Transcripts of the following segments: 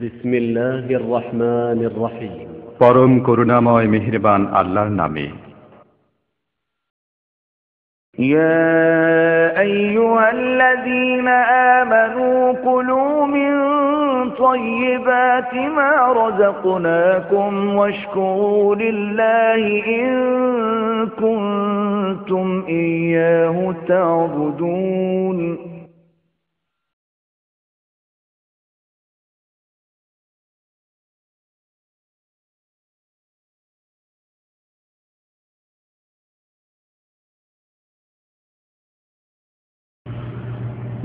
বিসমিল্লাহির রহমানির রহিম। পরম করুণাময় মেহেরবান আল্লাহর নামে। ইয়া আইয়ুহাল্লাযীনা আমানু কুলু মিন তাইয়্যিবাতি মা রাযাকনাকুম ওয়াশকুরু লিল্লাহি ইন কুনতুম ইয়্যাহু তা'বুদুন।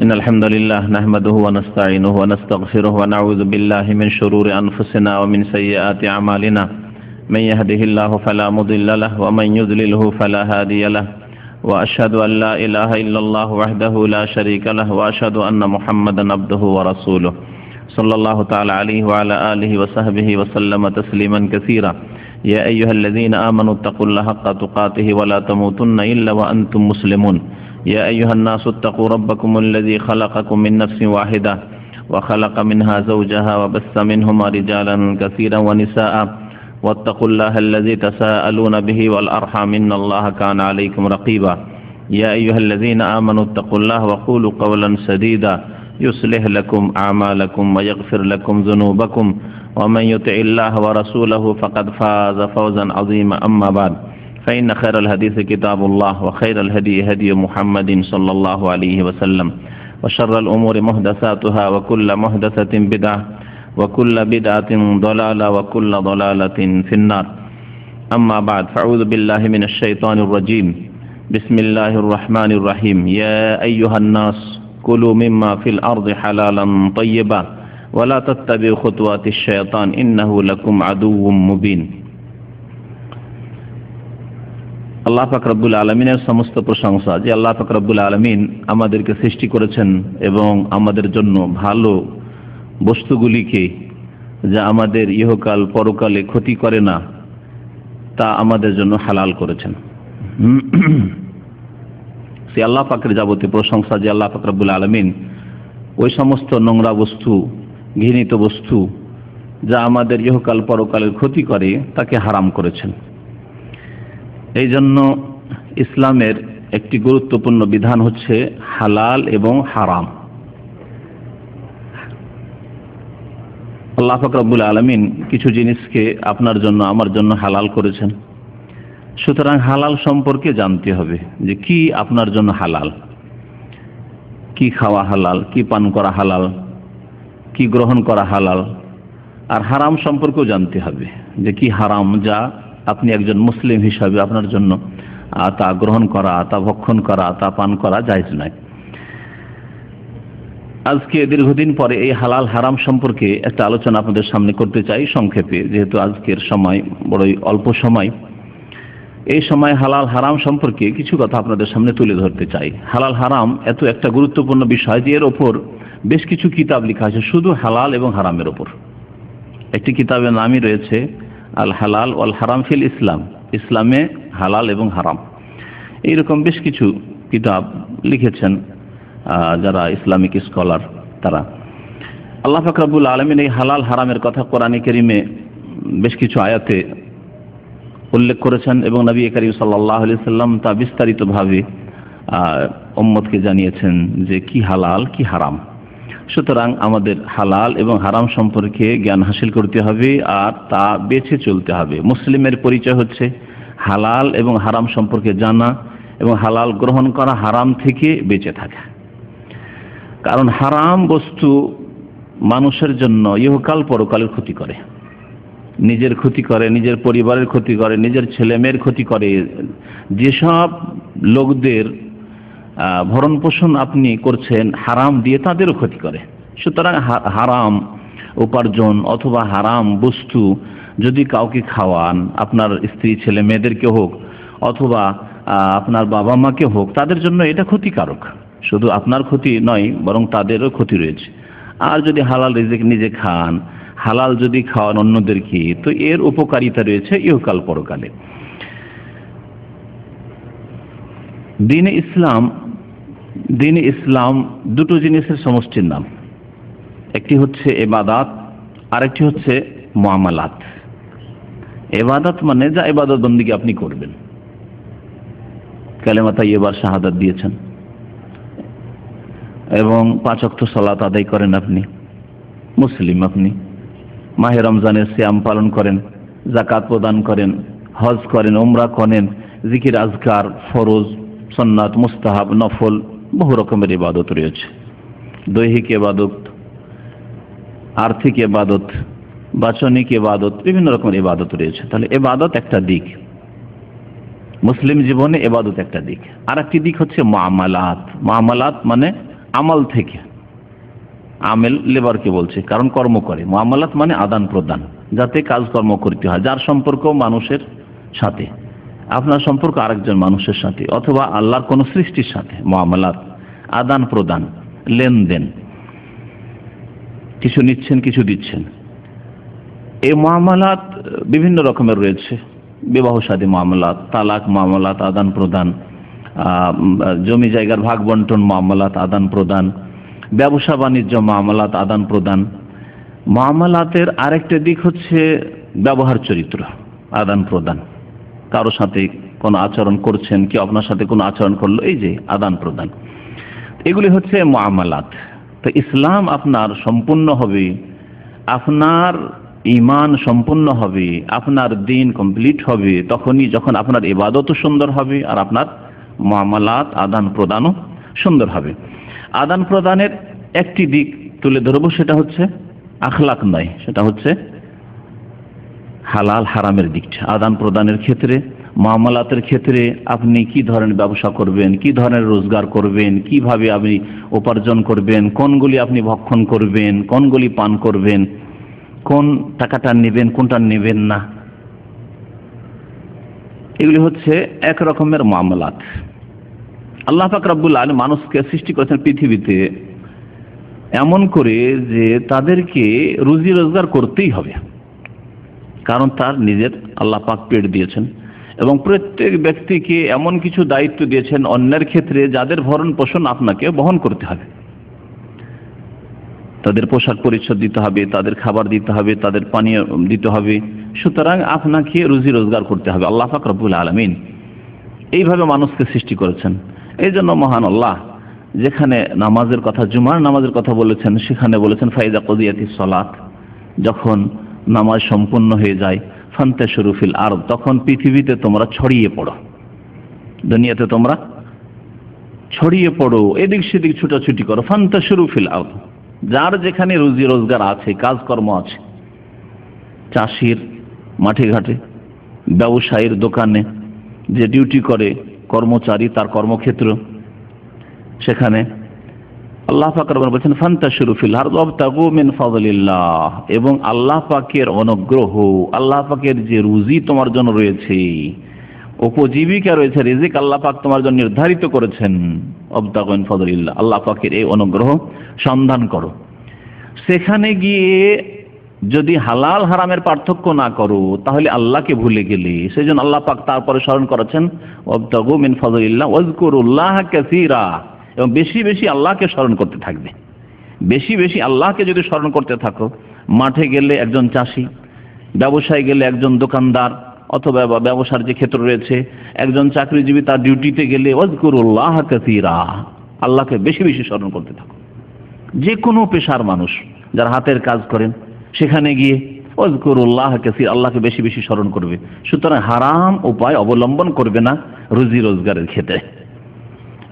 إن الحمد لله نحمده ونستعينه ونستغفره ونعوذ بالله من شرور أنفسنا ومن سيئات أعمالنا من يهده الله فلا مضل له ومن يضلله فلا هادي له وأشهد أن لا إله إلا الله وحده لا شريك له وأشهد أن محمدا عبده ورسوله صلى الله تعالى عليه وعلى آله وصحبه وسلم تسليما كثيرا يا أيها الذين آمنوا اتقوا الله حق تقاته ولا تموتن إلا وأنتم مسلمون يا أيها الناس اتقوا ربكم الذي خلقكم من نفس واحدة وخلق منها زوجها وبث منهما رجالا كثيرا ونساء واتقوا الله الذي تساءلون به والأرحام إن الله كان عليكم رقيبا يا أيها الذين آمنوا اتقوا الله وقولوا قولا سديدا يصلح لكم أعمالكم ويغفر لكم ذنوبكم ومن يطع الله ورسوله فقد فاز فوزا عظيما أما بعد فإن خير الحديث كتاب الله وخير الهدي هدي محمد صلى الله عليه وسلم وشر الأمور محدثاتها وكل محدثة بدعة وكل بدعة ضلالة وكل ضلالة في النار أما بعد فأعوذ بالله من الشيطان الرجيم بسم الله الرحمن الرحيم يا أيها الناس كلوا مما في الأرض حلالا طيبا ولا تتبعوا خطوات الشيطان إنه لكم عدو مبين আল্লাহ পাক রব্বুল আলামিনের সমস্ত প্রশংসা যে আল্লাহ পাক রব্বুল আলামিন আমাদেরকে সৃষ্টি করেছেন এবং আমাদের জন্য ভালো বস্তুগুলিকে যা আমাদের ইহকাল পরকালে ক্ষতি করে না তা আমাদের জন্য হালাল করেছেন। সে আল্লাহ পাকের যাবতীয় প্রশংসা যে আল্লাহ পাক রব্বুল আলামিন ওই সমস্ত নোংরা বস্তু, ঘৃণিত বস্তু যা আমাদের ইহকাল পরকালের ক্ষতি করে তাকে হারাম করেছেন। এই জন্য ইসলামের একটি গুরুত্বপূর্ণ বিধান হচ্ছে হালাল এবং হারাম। আল্লাহ পাক রব্বুল আলামিন কিছু জিনিসকে আপনার জন্য আমার জন্য হালাল করেছেন, সুতরাং হালাল সম্পর্কে জানতে হবে যে কি আপনার জন্য হালাল, কি খাওয়া হালাল, কি পান করা হালাল, কি গ্রহণ করা হালাল। আর হারাম সম্পর্কেও জানতে হবে যে কি হারাম যা আপনি একজন মুসলিম হিসাবে আপনার জন্য তা গ্রহণ করা, তা ভক্ষণ করা, তা পান করা জায়েজ নয়। আজকে দীর্ঘদিন পরে এই হালাল হারাম সম্পর্কে একটা আলোচনা আপনাদের সামনে করতে চাই সংক্ষেপে, যেহেতু আজকের সময় বড়ই অল্প সময়। এই সময় হালাল হারাম সম্পর্কে কিছু কথা আপনাদের সামনে তুলে ধরতে চাই। হালাল হারাম এত একটা গুরুত্বপূর্ণ বিষয় যে এর ওপর বেশ কিছু কিতাব লেখা আছে শুধু হালাল এবং হারামের ওপর। একটি কিতাবের নামই রয়েছে আল হালাল ওয়াল হারাম ফিল ইসলাম, ইসলামে হালাল এবং হারাম। এইরকম বেশ কিছু কিতাব লিখেছেন যারা ইসলামিক স্কলার তারা। আল্লাহ পাক রব্বুল আলামিন এই হালাল হারামের কথা কোরআনে কারীমে বেশ কিছু আয়াতে উল্লেখ করেছেন এবং নবী করিম সাল্লাল্লাহু আলাইহি সাল্লাম তা বিস্তারিতভাবে উম্মতকে জানিয়েছেন যে কি হালাল কি হারাম। সুতরাং আমাদের হালাল এবং হারাম সম্পর্কে জ্ঞান হাসিল করতে হবে আর তা বেছে চলতে হবে। মুসলিমের পরিচয় হচ্ছে হালাল এবং হারাম সম্পর্কে জানা এবং হালাল গ্রহণ করা, হারাম থেকে বেঁচে থাকা। কারণ হারাম বস্তু মানুষের জন্য ইহকাল পরকালের ক্ষতি করে, নিজের ক্ষতি করে, নিজের পরিবারের ক্ষতি করে, নিজের ছেলে মেয়ের ক্ষতি করে। যেসব লোকদের ভরণ পোষণ আপনি করছেন হারাম দিয়ে তাদেরও ক্ষতি করে। সুতরাং হারাম উপার্জন অথবা হারাম বস্তু যদি কাউকে খাওয়ান, আপনার স্ত্রী ছেলে মেয়েদেরকে হোক অথবা আপনার বাবা মাকে হোক, তাদের জন্য এটা ক্ষতিকারক। শুধু আপনার ক্ষতি নয় বরং তাদেরও ক্ষতি রয়েছে। আর যদি হালাল রিজিক নিজে খান, হালাল যদি খাওয়ান অন্যদেরকে, তো এর উপকারিতা রয়েছে ইহকাল পরকালে। দ্বীন ইসলাম দুটো জিনিসের সমষ্টির নাম। একটি হচ্ছে ইবাদত আরেকটি হচ্ছে মুআমালাত। ইবাদত মানে যা ইবাদত বন্দেগী আপনি করবেন, কালেমা তাইয়্যিবা শাহাদাত দিয়েছেন এবং 5 ওয়াক্ত সালাত আদায় করেন, আপনি মুসলিম, আপনি মাহে রমজানের সিয়াম পালন করেন, যাকাত প্রদান করেন, হজ করেন, উমরা করেন, জিকির আজকার, ফরজ, সুন্নাত, মুস্তাহাব, নফল, বহু রকমের ইবাদত রয়েছে। দৈহিক ইবাদত, আর্থিক ইবাদত, বাচনিক ইবাদত, বিভিন্ন রকমের ইবাদত রয়েছে। তাহলে ইবাদত একটা দিক, মুসলিম জীবনে ইবাদত একটা দিক। আর একটি দিক হচ্ছে মুআমালাত। মুআমালাত মানে আমল থেকে, আমেল লেবারকে বলছে, কারণ কর্ম করে। মুআমালাত মানে আদান প্রদান, যাতে কাজকর্ম করতে হয়, যার সম্পর্ক মানুষের সাথে, আপনার সম্পর্ক আরেকজন মানুষের সাথে, অথবা আল্লাহর কোন সৃষ্টির সাথে। মুআমালাত আদান প্রদান, লেনদেন, কিছু নিচ্ছেন কিছু দিচ্ছেন। এই মুআমালাত বিভিন্ন রকমের রয়েছে, বিবাহ শাদী মুআমালাত, তালাক মুআমালাত, আদান প্রদান, জমি জায়গার ভাগ বন্টন মুআমালাত, আদান প্রদান, ব্যবসা বাণিজ্য মুআমালাত, আদান প্রদান। মুআমালাতের আরেকটা দিক হচ্ছে ব্যবহার চরিত্র, আদান প্রদান। কারোর সাথে কোনো আচরণ করছেন, কেউ আপনার সাথে কোনো আচরণ করলো, এই যে আদান প্রদান, এগুলি হচ্ছে মুআমালাত। তো ইসলাম আপনার সম্পূর্ণ হবে, আপনার ঈমান সম্পূর্ণ হবে, আপনার দ্বীন কমপ্লিট হবে তখনই যখন আপনার ইবাদতও সুন্দর হবে আর আপনার মুআমালাত আদান প্রদানও সুন্দর হবে। আদান প্রদানের একটি দিক তুলে ধরব, সেটা হচ্ছে আখলাক নয়, সেটা হচ্ছে হালাল হারামের দিকটা। আদান প্রদানের ক্ষেত্রে, মুআমালাতের ক্ষেত্রে আপনি কি ধরনের ব্যবসা করবেন, কি ধরনের রোজগার করবেন, কিভাবে আপনি উপার্জন করবেন, কোনগুলি আপনি ভক্ষণ করবেন, কোনগুলি পান করবেন, কোন টাকাটা নেবেন, কোনটা নেবেন না, এগুলি হচ্ছে এক রকমের মুআমালাত। আল্লাহ পাক রব্বুল আলামিন মানুষকে সৃষ্টি করেছেন পৃথিবীতে এমন করে যে তাদেরকে রুজি রোজগার করতেই হবে, কারণ তার নিজের আল্লাহ পাক পেট দিয়েছেন এবং প্রত্যেক ব্যক্তিকে এমন কিছু দায়িত্ব দিয়েছেন অন্যের ক্ষেত্রে যাদের ভরণ পোষণ আপনাকে বহন করতে হবে। তাদের পোশাক পরিচ্ছদ দিতে হবে, তাদের খাবার দিতে হবে, তাদের পানীয় দিতে হবে। সুতরাং আপনাকে রুজি রোজগার করতে হবে। আল্লাহ পাক রব্বুল আলামিন এইভাবে মানুষকে সৃষ্টি করেছেন। এই জন্য মহান আল্লাহ যেখানে নামাজের কথা, জুমার নামাজের কথা বলেছেন, সেখানে বলেছেন ফাইদা কুদিয়াতিস সালাত, যখন নামাজ সম্পূর্ণ হয়ে যায়, ফান্তাশিরু ফিল আরদ, তখন পৃথিবীতে তোমরা ছড়িয়ে পড়ো, দুনিয়াতে তোমরা ছড়িয়ে পড়ো, এদিক সেদিক ছুটাছুটি করো। ফান্তাশিরু ফিল আরদ, যার যেখানে রুজি রোজগার আছে, কাজকর্ম আছে, চাষির মাঠে ঘাটে, ব্যবসায়ীর দোকানে যে ডিউটি করে কর্মচারী, তার কর্মক্ষেত্র, সেখানে আল্লাহ পাক রব্বুল বলেছেন ফান্তাশিরু ফিল আরদ ওয়াবতাগু মিন ফাদলিল্লাহ, এবং আল্লাহ পাকের অনুগ্রহ, আল্লাহ পাকের যে রুজি তোমার জন্য রয়েছে, উপজীবিকা রয়েছে, রিজিক আল্লাহ পাক তোমার জন্য নির্ধারিত করেছেন, ওয়াবতাগু মিন ফাদলিল্লাহ, আল্লাহ পাকের এই অনুগ্রহ সন্ধান করো। সেখানে গিয়ে যদি হালাল হারামের পার্থক্য না করো তাহলে আল্লাহকে ভুলে গেলে। সেজন্য আল্লাহ পাক তারপরে স্মরণ করেছেন ওয়াবতাগু মিন ফাদলিল্লাহ ওয়াজকুরুল্লাহ কাসীরা, এবং বেশি বেশি আল্লাহকে স্মরণ করতে থাকবে। বেশি বেশি আল্লাহকে যদি স্মরণ করতে থাকো, মাঠে গেলে একজন চাষি, ব্যবসায় গেলে একজন দোকানদার, অথবা ব্যবসার যে ক্ষেত্র রয়েছে একজন চাকরিজীবী, তার ডিউটিতে গেলে ওয়াজকুরুল্লাহ কাসীরা, আল্লাহকে বেশি বেশি স্মরণ করতে থাকো। যে কোনো পেশার মানুষ যারা হাতের কাজ করেন, সেখানে গিয়ে ওয়াজকুরুল্লাহ কাসীরা, আল্লাহকে বেশি বেশি স্মরণ করবে। সুতরাং হারাম উপায় অবলম্বন করবে না রুজি রোজগারের ক্ষেত্রে।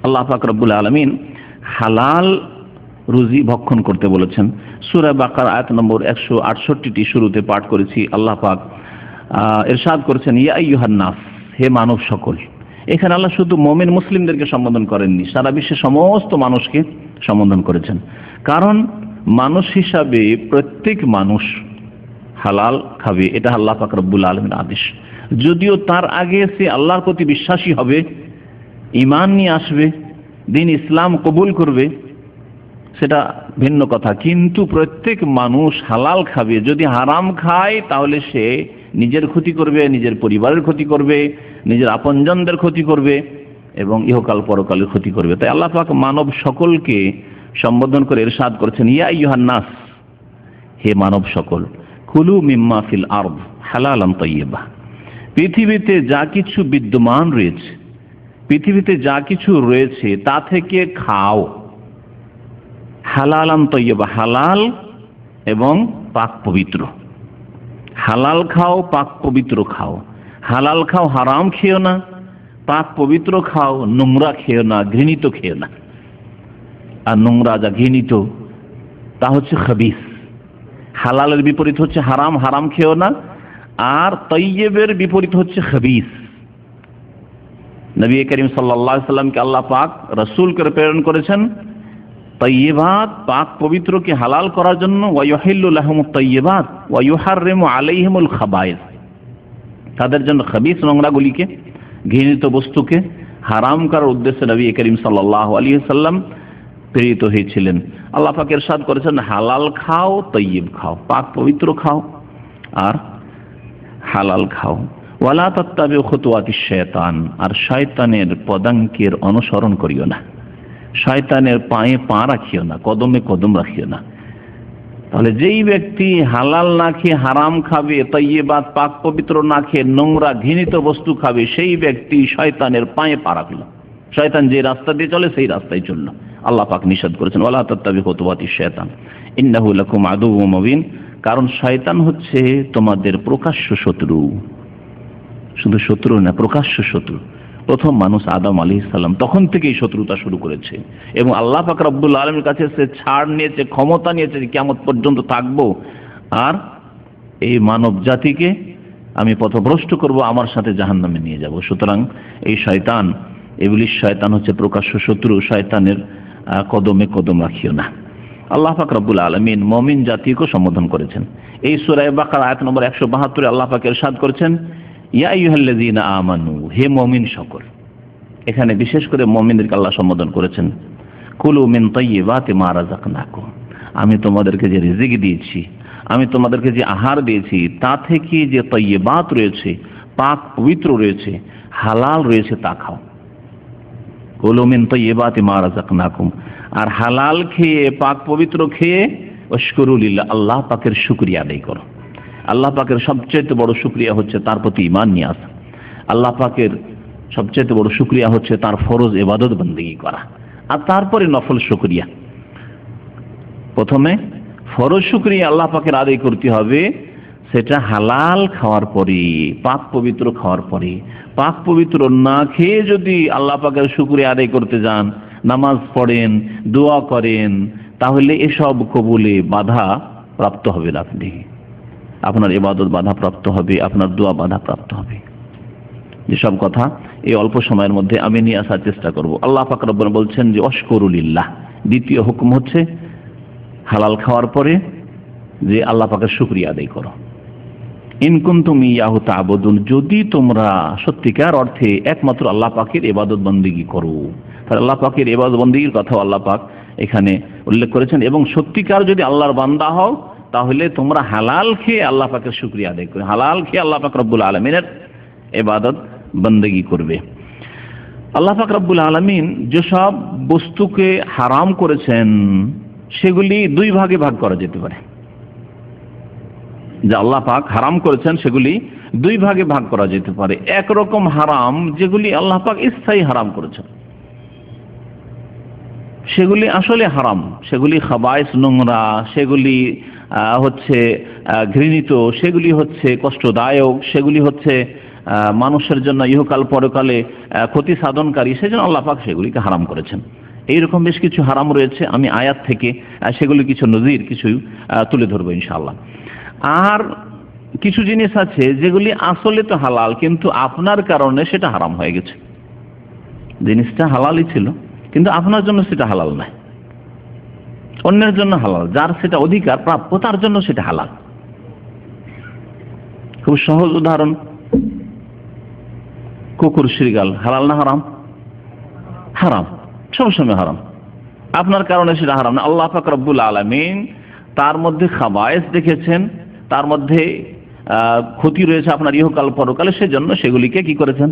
আল্লাহ পাক রব্বুল আলামিন হালাল রুজি ভক্ষণ করতে বলেছেন। সূরা বাকারা আয়াত নম্বর 168টি শুরুতে পাঠ করেছি। আল্লাহ পাক ইরশাদ করেছেন ইয়া আইয়ুহান নাস, হে মানব সকল। এখানে আল্লাহ শুধু মুমিন মুসলিমদেরকে সম্বোধন করেননি, সারা বিশ্বের সমস্ত মানুষকে সম্বোধন করেছেন। কারণ মানুষ হিসাবে প্রত্যেক মানুষ হালাল খাবে, এটা আল্লাহ পাক রব্বুল আলামিনের আদেশ। যদিও তার আগে সে আল্লাহর প্রতি বিশ্বাসী হবে, ঈমান নিয়ে আসবে, দ্বীন ইসলাম কবুল করবে, সেটা ভিন্ন কথা। কিন্তু প্রত্যেক মানুষ হালাল খাবে। যদি হারাম খায় তাহলে সে নিজের ক্ষতি করবে, নিজের পরিবারের ক্ষতি করবে, নিজের আপনজনদের ক্ষতি করবে এবং ইহকাল পরকালের ক্ষতি করবে। তাই আল্লাহ পাক মানব সকলকে সম্বোধন করে ইরশাদ করেছেন ইয়া আইয়ুহান নাস, হে মানব সকল, কুলু মিম্মা ফিল আরদ হালালান তাইয়্যিবা, পৃথিবীতে যা কিছু বিদ্যমান রয়েছে, পৃথিবীতে যা কিছু রয়েছে তা থেকে খাও। হালালান তাইয়্যিবা, হালাল এবং পাক পবিত্র। হালাল খাও, পাক পবিত্র খাও। হালাল খাও, হারাম খেও না। পাক পবিত্র খাও, নোংরা খেও না, ঘৃণিত খেও না। আর নোংরা যা ঘৃণিত তা হচ্ছে খবিস। হালালের বিপরীত হচ্ছে হারাম, হারাম খেও না। আর তৈয়বের বিপরীত হচ্ছে খবিস। নবী করিম সাল্লাল্লাহু আলাইহি সাল্লামকে আল্লাহ পাক রাসূল করে প্রেরণ করেছেন তৈয়বাত, পাক পবিত্রকে হালাল করার জন্য। ওয়া ইউহিল্লু লাহুমুত তৈয়বাত ওয়া ইউহাররিমু আলাইহিমুল খাবায়েস, তাদের জন্য খবিস নোংরাগুলিকে, ঘৃণিত বস্তুকে হারাম করার উদ্দেশ্যে নবী করিম সাল্লাল্লাহু আলাইহি সাল্লাম প্রেরিত হয়েছিলেন। আল্লাহ পাক ইরশাদ করেছেন, হালাল খাও, তৈয়ব খাও, পাক পবিত্র খাও আর হালাল খাও। ওয়ালা তাত্তাবিউ খুতুওয়াতিশ শায়তান, আর শয়তানের পদাঙ্কের অনুসরণ করিও না। শয়তানের পায়ে পা রাখিও না, কদমে কদম রাখিও না। তাহলে যেই ব্যক্তি হালাল না খেয়ে হারাম খাবে, তৈয়বাত পাক পবিত্র না খেয়ে নোংরা ঘৃণিত বস্তু খাবে, সেই ব্যক্তি শয়তানের পায়ে পা রাখল। শয়তান যে রাস্তা দিয়ে চলে সেই রাস্তায় চলল। আল্লাহ পাক নিষেধ করেছেন, ওয়ালা তাত্তাবিউ খুতুওয়াতিশ শায়তান ইন্নাহু লাকুম আদুউম মুবিন, কারণ শয়তান হচ্ছে তোমাদের প্রকাশ্য শত্রু। শুধু শত্রু না, প্রকাশ্য শত্রু। প্রথম মানুষ আদম আলাইহিস সালাম, তখন থেকেই শত্রুতা শুরু করেছে। এবং আল্লাহ পাক রব্বুল আলামিনের কাছে সে ছাড় নিয়েছে, ক্ষমতা নিয়েছে যে কিয়ামত পর্যন্ত থাকবো আর এই মানব জাতিকে আমি পথভ্রষ্ট করব, আমার সাথে জাহান্নামে নিয়ে যাব। সুতরাং এই শয়তান, ইবলিস শয়তান হচ্ছে প্রকাশ্য শত্রু। শয়তানের কদমে কদম রাখিও না। আল্লাহ পাক রব্বুল আলামিন মুমিন জাতিকে সম্বোধন করেছেন। এই সূরা বাকারা আয়াত নম্বর 172 আল্লাহ পাক ইরশাদ করেছেন, ইয়া আইয়ুহাল্লাযীনা আমানু, হে মুমিন সকল। এখানে বিশেষ করে মুমিনদেরকে আল্লাহ সম্বোধন করেছেন। কুলু মিন তাইয়্যিবাতি মা রাযাকনাকুম, আমি তোমাদেরকে যে রিজিক দিয়েছি, আমি তোমাদেরকে যে আহার দিয়েছি, তা থেকে যে তাইয়্যিবাত রয়েছে, পাক পবিত্র রয়েছে, হালাল রয়েছে, তা খাও। কুলু মিন তাইয়্যিবাতি মা রাযাকনাকুম, আর হালাল খেয়ে পাক পবিত্র খেয়ে ওয়াশকুরু লিল্লাহ, আল্লাহ পাকের শুকরিয়া আদায় করো। আল্লাহ পাকের সবচেয়ে বড় শুকরিয়া হচ্ছে তার প্রতি ঈমান নিয়ে আসা। আল্লাহ পাকের সবচেয়ে বড় শুকরিয়া হচ্ছে তার ফরজ ইবাদত বন্দেগী করা, আর তারপরে নফল শুকরিয়া। প্রথমে ফরজ শুকরিয়া আল্লাহ পাকের আদায় করতে হবে, সেটা হালাল খাওয়ার পরে, পাক পবিত্র খাওয়ার পরে। পাক পবিত্র না খেয়ে যদি আল্লাহ পাকের শুকরিয়া আদায় করতে যান, নামাজ পড়েন, দোয়া করেন, তাহলে এসব কবুলে বাধা প্রাপ্ত হবে। আপনি, আপনার ইবাদত বাধা প্রাপ্ত হবে, আপনার দোয়া বাধা প্রাপ্ত হবে। যেসব কথা এই অল্প সময়ের মধ্যে আমি নিয়ে আসার চেষ্টা করব। আল্লাহ পাক রব্বুল বলছেন যে ওয়াশকুরু লিল্লাহ, দ্বিতীয় হুকুম হচ্ছে হালাল খাওয়ার পরে যে আল্লাহ পাকের শুকরিয়া আদায় করো। ইন কুনতুম ইয়াহু তা'বুদুন, যদি তোমরা সত্যিকার অর্থে একমাত্র আল্লাহ পাকের ইবাদত বন্দেগী করো। তাহলে আল্লাহ পাকের ইবাদত বন্দেগীর কথা আল্লাহ পাক এখানে উল্লেখ করেছেন। এবং সত্যিকার যদি আল্লাহর বান্দা হও, তাহলে তোমরা হালাল খেয়ে আল্লাহ পাকের শুকরিয়া আদায় করবে, হালাল খেয়ে আল্লাহ পাক রব্বুল আলামিনের ইবাদত বন্দেগী করবে। আল্লাহ পাক রব্বুল আলামিন যেসব বস্তুকে হারাম করেছেন সেগুলি দুই ভাগে ভাগ করা যেতে পারে। যা আল্লাহ পাক হারাম করেছেন সেগুলি দুই ভাগে ভাগ করা যেতে পারে। একরকম হারাম যেগুলি আল্লাহ পাক স্থায়ী হারাম করেছেন, সেগুলি আসলে হারাম, সেগুলি খাবায়েস, নোংরা, সেগুলি হচ্ছে ঘৃণিত, সেগুলি হচ্ছে কষ্টদায়ক, সেগুলি হচ্ছে মানুষের জন্য ইহকাল পরকালে ক্ষতি সাধনকারী, সেজন্য আল্লাহ পাক সেগুলিকে হারাম করেছেন। এইরকম বেশ কিছু হারাম রয়েছে, আমি আয়াত থেকে সেগুলি কিছু নজির কিছু তুলে ধরবো ইনশাআল্লাহ। আর কিছু জিনিস আছে যেগুলি আসলে তো হালাল, কিন্তু আপনার কারণে সেটা হারাম হয়ে গেছে। জিনিসটা হালালই ছিল, কিন্তু আপনার জন্য সেটা হালাল নয়, অন্যের জন্য হালাল, যার সেটা অধিকার প্রাপ্য তার জন্য সেটা হালাল। খুব সহজ উদাহরণ, কুকুর, শৃগাল হালাল না হারাম? হারাম, সবসময় হারাম। আপনার কারণে সেটা হারাম না। আল্লাহ পাক রব্বুল আলামিন তার মধ্যে খাবায়েস দেখেছেন, তার মধ্যে ক্ষতি রয়েছে আপনার ইহকাল পরকালে, সেজন্য সেগুলিকে কি করেছেন?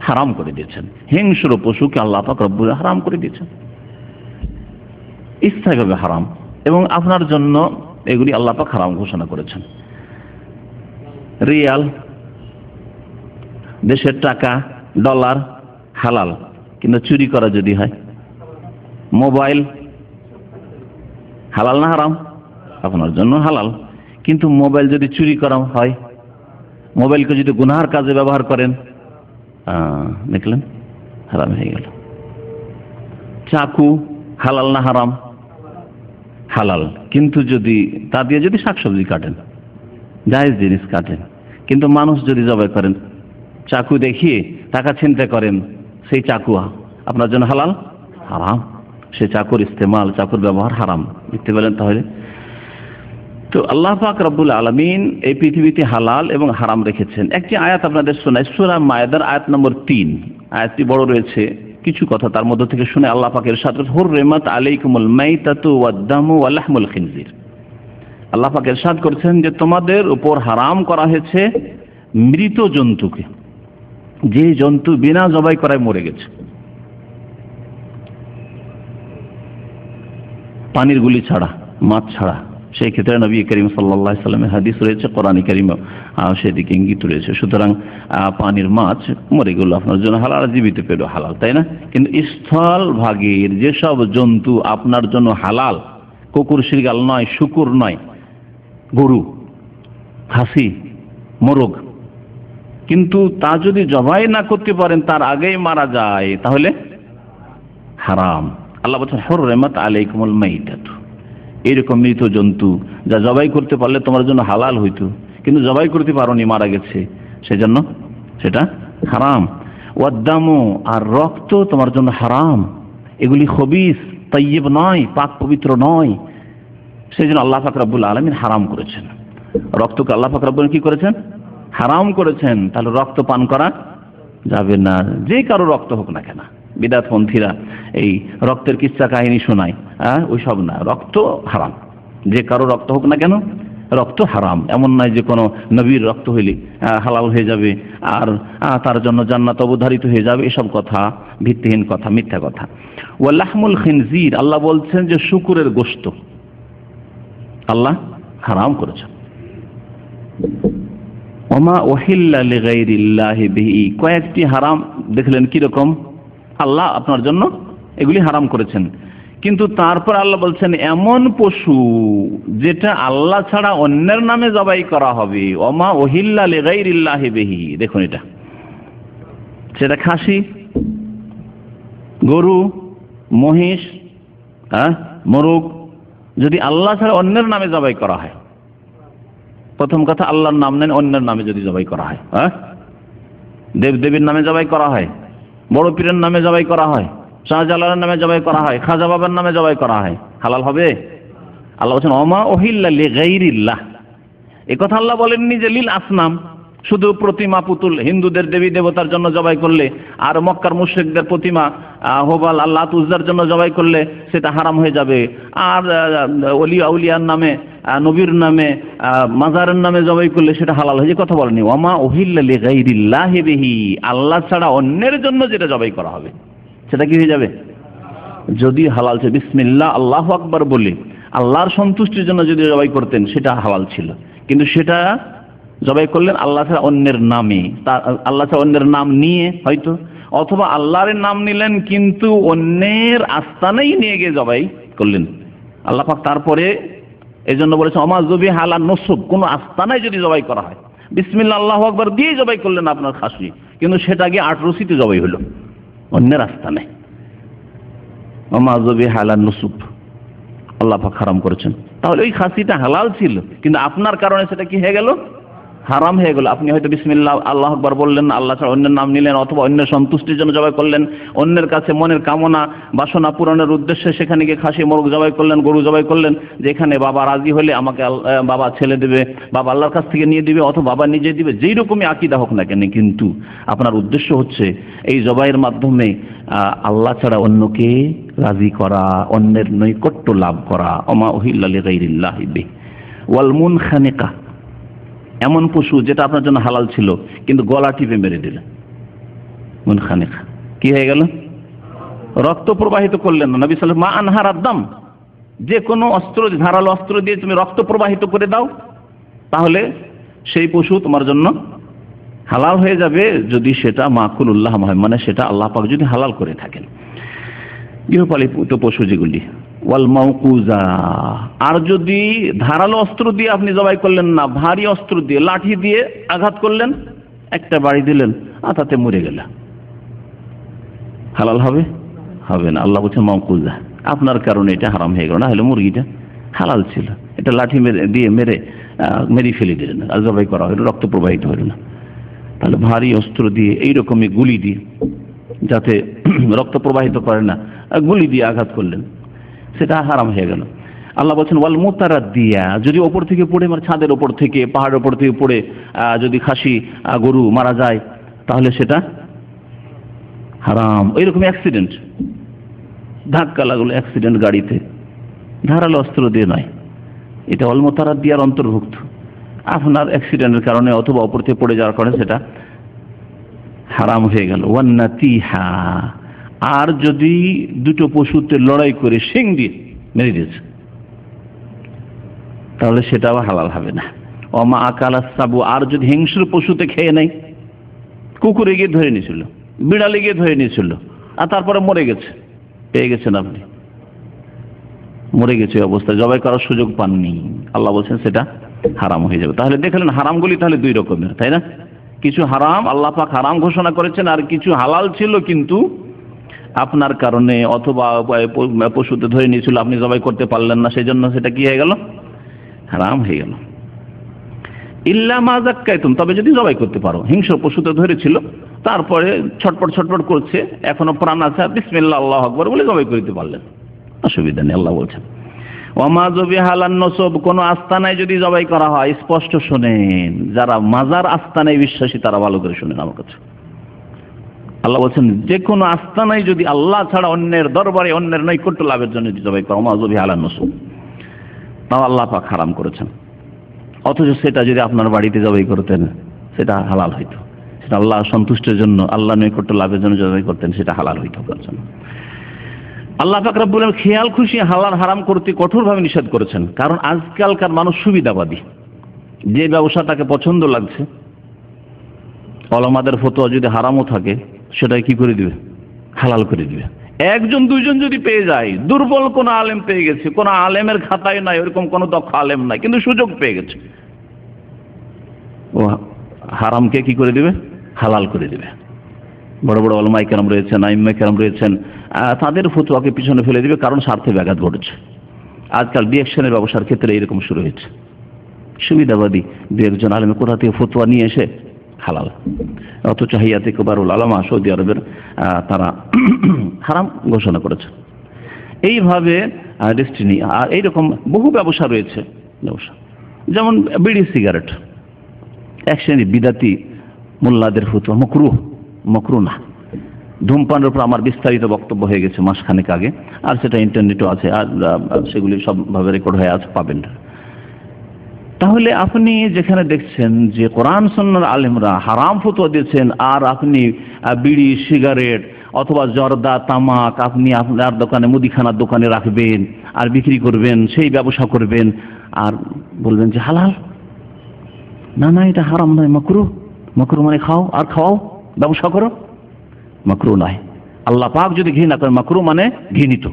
হারাম করে দিয়েছেন। হিংস্র পশুকে আল্লাহ পাক রব্বুল হারাম করে দিয়েছেন, স্থায়ীভাবে হারাম। এবং আপনার জন্য এগুলি আল্লাহ পাক হারাম ঘোষণা করেছেন। রিয়াল, দেশের টাকা, ডলার হালাল, কিন্তু চুরি করা যদি হয়। মোবাইল হালাল না হারাম? আপনার জন্য হালাল, কিন্তু মোবাইল যদি চুরি করা হয়, মোবাইলকে যদি গুনাহের কাজে ব্যবহার করেন, দেখলেন হারাম হয়ে গেল। চাকু হালাল না হারাম? হালাল, কিন্তু যদি তা দিয়ে যদি শাকসবজি কাটেন, জায়েজ জিনিস কাটেন, কিন্তু মানুষ যদি জবাই করেন, চাকু দেখিয়ে টাকা ছিনতাই করেন, সেই চাকু আপনার জন্য হালাল? হারাম। সে চাকুর ইস্তেমাল, চাকুর ব্যবহার হারাম। দেখতে পেলেন তাহলে? তো আল্লাহ পাক রব্বুল আলামিন এই পৃথিবীতে হালাল এবং হারাম রেখেছেন। একটি আয়াত আপনাদের শোনাই, সূরা মায়েদার আয়াত নম্বর 3। আয়াতটি বড় রয়েছে, কিছু কথা তার মধ্যে থেকে শুনে আল্লাহ পাক ইরশাদ করেছেন, হুররিমাত আলাইকুমুল মাইতাতু ওয়াদ-দামু ওয়া লাহমুল খিনজির। আল্লাহ পাক ইরশাদ করেছেন যে তোমাদের উপর হারাম করা হয়েছে মৃত জন্তুকে, যে জন্তু বিনা জবাই করায় মরে গেছে, পানির গুলি ছাড়া, মাছ ছাড়া। সেই ক্ষেত্রে নবী করিম সাল্লাল্লাহু আলাইহি ওয়াসাল্লামের হাদিস রয়েছে, কোরআন কারীম সেদিকে ইঙ্গিত রয়েছে। সুতরাং পানির মাছ মরে গেল আপনার জন্য হালাল, জীবিত পেল হালাল, তাই না? কিন্তু স্থল ভাগের যেসব জন্তু আপনার জন্য হালাল, কুকুর শৃগাল নয়, শুকুর নয়, গরু, খাসি, মোরগ, কিন্তু তা যদি জবাই না করতে পারেন, তার আগেই মারা যায়, তাহলে হারাম। আল্লাহ বলছেন হুররিমাত আলাইকুমুল মাইতাতু, এইরকম মৃত জন্তু যা জবাই করতে পারলে তোমার জন্য হালাল হইতো, কিন্তু জবাই করতে পারোনি, মারা গেছে, সেজন্য সেটা হারাম। ওয়াদ-দামু, আর রক্ত তোমার জন্য হারাম। এগুলি খবিস, তাইয়্যিব নয়, পাক পবিত্র নয়, সেই জন্য আল্লাহ পাক রব্বুল আলামিন হারাম করেছেন। রক্তকে আল্লাহ পাক রব্বুল কি করেছেন? হারাম করেছেন। তাহলে রক্ত পান করা যাবে না, যে কারো রক্ত হোক না কেন। বিদআতপন্থীরা এই রক্তের কিচ্ছা কাহিনী শোনায়, ওই সব না, রক্ত হারাম, যে কারো রক্ত হোক না কেন রক্ত হারাম। এমন নয় যে কোনো নবীর রক্ত হইলে হালাল হয়ে যাবে আর তার জন্য জান্নাত অবধারিত হয়ে যাবে, এসব কথা ভিত্তিহীন কথা, মিথ্যা কথা। ওয়া লাহমুল খিনজির, আল্লাহ বলছেন যে শুকুরের গোশত আল্লাহ হারাম করেছেন। ওমা উহিল্লা লিগাইরিল্লাহি বিহি, কয়েকটি হারাম দেখলেন কিরকম? আল্লাহ আপনার জন্য এগুলি হারাম করেছেন, কিন্তু তারপর আল্লাহ বলছেন এমন পশু যেটা আল্লাহ ছাড়া অন্যের নামে জবাই করা হবে। ওমা উহিল্লা লিগাইরিল্লাহি বিহি, দেখুন এটা, সেটা খাসি, গরু, মহিষ, মোরগ, যদি আল্লাহ ছাড়া অন্যের নামে জবাই করা হয়। প্রথম কথা, আল্লাহর নাম নেন, অন্যের নামে যদি জবাই করা হয়, দেবদেবীর নামে জবাই করা হয়, বড় পীরের নামে জবাই করা হয়, শাহজালালের নামে জবাই করা হয়, খাজা বাবার নামে জবাই করা হয়, হালাল হবে? আল্লাহ বলছেন ওমা উহিল্লা লিগাইরিল্লাহ। এই কথা আল্লাহ বলেননি যে লিল আসনাম, শুধু প্রতিমা পুতুল, হিন্দুদের দেবী দেবতার জন্য জবাই করলে, আর মক্কার মুশরিকদের প্রতিমা হোবাল, আল্লাহ উজ্জার জন্য জবাই করলে সেটা হারাম হয়ে যাবে। আর ওলি আউলিয়ার নামে, নবীর নামে, মাজারের নামে জবাই করলে সেটা হালাল হয়ে যায়, কথা বলেনি। ওমা উহিল্লা লিগাইরিল্লাহি বিহি, আল্লাহ ছাড়া অন্যের জন্য যেটা জবাই করা হবে সেটা কি হয়ে যাবে? যদি হালাল ছিল, বিসমিল্লাহ আল্লাহু আকবার বলে আল্লাহর সন্তুষ্টির জন্য যদি জবাই করতেন সেটা হালাল ছিল, কিন্তু সেটা জবাই করলেন আল্লাহ ছাড়া অন্যের নামে, আল্লাহ ছাড়া অন্যের নাম নিয়ে হয়তো, অথবা আল্লাহর নাম নিলেন কিন্তু অন্যের আস্তানাই নিয়ে গিয়ে জবাই করলেন। আল্লাহ পাক তারপরে এই জন্য বলেছেন ওমা যুবিহা আলা নুসুব, কোন আস্তানায় যদি জবাই করা হয়, বিসমিল্লাহ আল্লাহু আকবার দিয়ে জবাই করলেন আপনার খাসি, কিন্তু সেটা গিয়ে আটরসিতে জবাই হলো অন্যের আস্তানায়। ওমা যুবিহা আলা নুসুব আল্লাহ পাক হারাম করেছেন। তাহলে ওই খাসিটা হালাল ছিল, কিন্তু আপনার কারণে সেটা কি হয়ে গেল? হারাম হয়ে গেল। আপনি হয়তো বিসমিল্লাহ আল্লাহু আকবার বললেন, আল্লাহ ছাড়া অন্যের নাম নিলেন, অথবা অন্যের সন্তুষ্টির জন্য জবাই করলেন, অন্যের কাছে মনের কামনা বাসনা পূরণের উদ্দেশ্যে সেখানে গিয়ে খাসি মোরগ জবাই করলেন, গরু জবাই করলেন, যেখানে বাবা রাজি হলে আমাকে বাবা ছেলে দেবে, বাবা আল্লাহর কাছ থেকে নিয়ে দিবে, অথবা বাবা নিজে দিবে, যেই রকমই আকীদা হোক না কেন, কিন্তু আপনার উদ্দেশ্য হচ্ছে এই জবাইয়ের মাধ্যমে আল্লাহ ছাড়া অন্যকে রাজি করা, অন্যের নৈকট্য লাভ করা। ওমা উহিল্লা লিগাইরিল্লাহি বিহি ওয়াল মুনখানিকা, এমন পশু যেটা আপনার জন্য হালাল ছিল কিন্তু গলা টিপে মেরে দিলেন, কি হয়ে গেল? রক্ত প্রবাহিত করলেন না। নবী সাল্লাল্লাহু আলাইহি ওয়াসাল্লাম মা আনহার আদম, যে কোনো অস্ত্র, ধারালো অস্ত্র দিয়ে তুমি রক্ত প্রবাহিত করে দাও, তাহলে সেই পশু তোমার জন্য হালাল হয়ে যাবে, যদি সেটা মাকুলুল্লাহ হয়, মানে সেটা আল্লাহ পাক যদি হালাল করে থাকেন। গৃহপালিত পশু যেগুলি, ওয়াল মাউকুজা, আর যদি ধারালো অস্ত্র দিয়ে আপনি জবাই করলেন না, ভারী অস্ত্র দিয়ে, লাঠি দিয়ে আঘাত করলেন, একটা বাড়ি দিলেন, তাতে মরে গেল, হালাল হবে? হবে না। আল্লাহ বলছেন মাউকুজা, আপনার কারণে এটা হারাম হয়ে গেল, না হলে মুরগিটা হালাল ছিল, এটা লাঠি দিয়ে মেরে ফেলে দিলেন, আর জবাই করা হলো, রক্ত প্রবাহিত হলো না। তাহলে ভারী অস্ত্র দিয়ে, এইরকমই গুলি দিয়ে, যাতে রক্ত প্রবাহিত করে না, গুলি দিয়ে আঘাত করলেন, সেটা হারাম হয়ে গেল। আল্লাহ বলছেন ওয়াল মুতারাদ্দিয়া, যদি ওপর থেকে পড়ে, মানে ছাদের ওপর থেকে, পাহাড়ের ওপর থেকে পড়ে যদি খাসি গরু মারা যায়, তাহলে সেটা হারাম। ওইরকম অ্যাক্সিডেন্ট, ধাক্কা লাগলো, অ্যাক্সিডেন্ট গাড়িতে, ধারালো অস্ত্র দিয়ে নয়, এটা ওয়াল মুতারাদ্দিয়ার অন্তর্ভুক্ত। আপনার অ্যাক্সিডেন্টের কারণে অথবা অপর থেকে পড়ে যাওয়ার কারণে সেটা হারাম হয়ে গেল। ওয়ান নাতিহা, আর যদি দুটো পশুতে লড়াই করে শিং দিয়ে মেরে দিয়েছে, তাহলে সেটাও হালাল হবে না। ওমা আকালা সাবু, আর যদি হিংস্র পশুতে খেয়ে নেয়, কুকুরে গিয়ে ধরে নিয়েছিল, বিড়ালে গিয়ে ধরে নিয়েছিল, আর তারপরে মরে গেছে, পেয়ে গেছেন আপনি, মরে গেছে অবস্থায়, জবাই করার সুযোগ পাননি, আল্লাহ বলছেন সেটা হারাম হয়ে যাবে। তাহলে দেখলেন হারামগুলি তাহলে দুই রকমের, তাই না? কিছু হারাম আল্লাহ পাক হারাম ঘোষণা করেছেন, আর কিছু হালাল ছিল কিন্তু আপনার কারণে অথবা পশুতে ধরে নিয়েছিল, আপনি জবাই করতে পারলেন না, সেই জন্য সেটা কি হয়ে গেল? হারাম হয়ে গেল। ইল্লা মা যাক্কাইতুম, তবে যদি জবাই করতে পারো, হিংস্র পশুতে ধরেছিল, তারপরে ছটপট ছটপট করছে, এখনো প্রাণ আছে, বিসমিল্লাহ আল্লাহু আকবার বলে জবাই করতে পারলেন, অসুবিধা নেই। আল্লাহ বলছেন ওমা যবিহা আলান নসব, কোন আস্তানায় যদি জবাই করা হয়, স্পষ্ট শোনেন, যারা মাজার আস্তানায় বিশ্বাসী তারা ভালো করে শোনেন আমার কাছে। আল্লাহ বলছেন যে কোনো আস্তানায় যদি আল্লাহ ছাড়া অন্যের দরবারে, অন্যের নৈকট্য লাভের জন্য যদি জবাই করা, ওমা যবিহা আলান নসব, তাও আল্লাহ পাক হারাম করেছেন। অথচ সেটা যদি আপনার বাড়িতে জবাই করতেন, সেটা হালাল হইতো, সেটা আল্লাহ সন্তুষ্টের জন্য, আল্লাহ নৈকট্য লাভের জন্য জবাই করতেন, সেটা হালাল হইতো আপনার জন্য। আল্লাহ পাক রব্বুল আলামিন খেয়াল খুশি হালাল হারাম করতে কঠোরভাবে নিষেধ করেছেন, কারণ আজকালকার মানুষ সুবিধাবাদী, যে ব্যবসাটাকে পছন্দ লাগছে, ওলামাদের ফতোয়া যদি হারামও থাকে, সেটাই কি করে দিবে? হালাল করে দিবে। একজন দুইজন যদি পেয়ে যায়, দুর্বল কোন আলেম পেয়ে গেছে, কোন আলেমের খাতায় নাই, ওরকম কোন দক্ষ আলেম নাই, কিন্তু সুযোগ পেয়ে গেছে, ও হারামকে কি করে দিবে? হালাল করে দিবে। বড় বড় ওলামায়ে কেরাম রয়েছেন, আইম্মায়ে কেরাম রয়েছেন, তাদের ফতোয়াকে পিছনে ফেলে দিবে, কারণ স্বার্থে ব্যাঘাত ঘটেছে। আজকাল ডিএকশনের ব্যবসার ক্ষেত্রে এরকম শুরু হয়েছে, সুবিধাবাদী দু একজন আলেম কোথা থেকে ফতোয়া নিয়ে এসে হালাল, অথচ হাইয়াতে কিবারুল উলামা সৌদি আরবের তারা হারাম ঘোষণা করেছে। এইভাবে ডেস্টিনি, আর এইরকম বহু ব্যবসা রয়েছে, ব্যবসা যেমন বিড়ি সিগারেট, এক শ্রেণীর বিদাতি মোল্লাদের ফতোয়া মকরুহ না। ধূমপানের উপর আমার বিস্তারিত বক্তব্য হয়ে গেছে মাসখানেক আগে, আর সেটা ইন্টারনেটও আছে, আর সেগুলি সবভাবে রেকর্ড হয়ে আছে, পাবেন। তাহলে আপনি যেখানে দেখছেন যে কোরআন সুন্নাহর আলেমরা হারাম ফতোয়া দিয়েছেন, আর আপনি বিড়ি সিগারেট অথবা জর্দা তামাক আপনি আপনার দোকানে, মুদিখানার দোকানে রাখবেন আর বিক্রি করবেন, সেই ব্যবসা করবেন, আর বলবেন যে হালাল, না না এটা হারাম নয়, মাকরুহ। মাকরুহ মানে খাও আর খাওয়াও, ব্যবসা করো, মাকরুহ নয়। আল্লাহ পাক যদি ঘৃণা করেন, মাকরুহ মানে ঘৃণিত,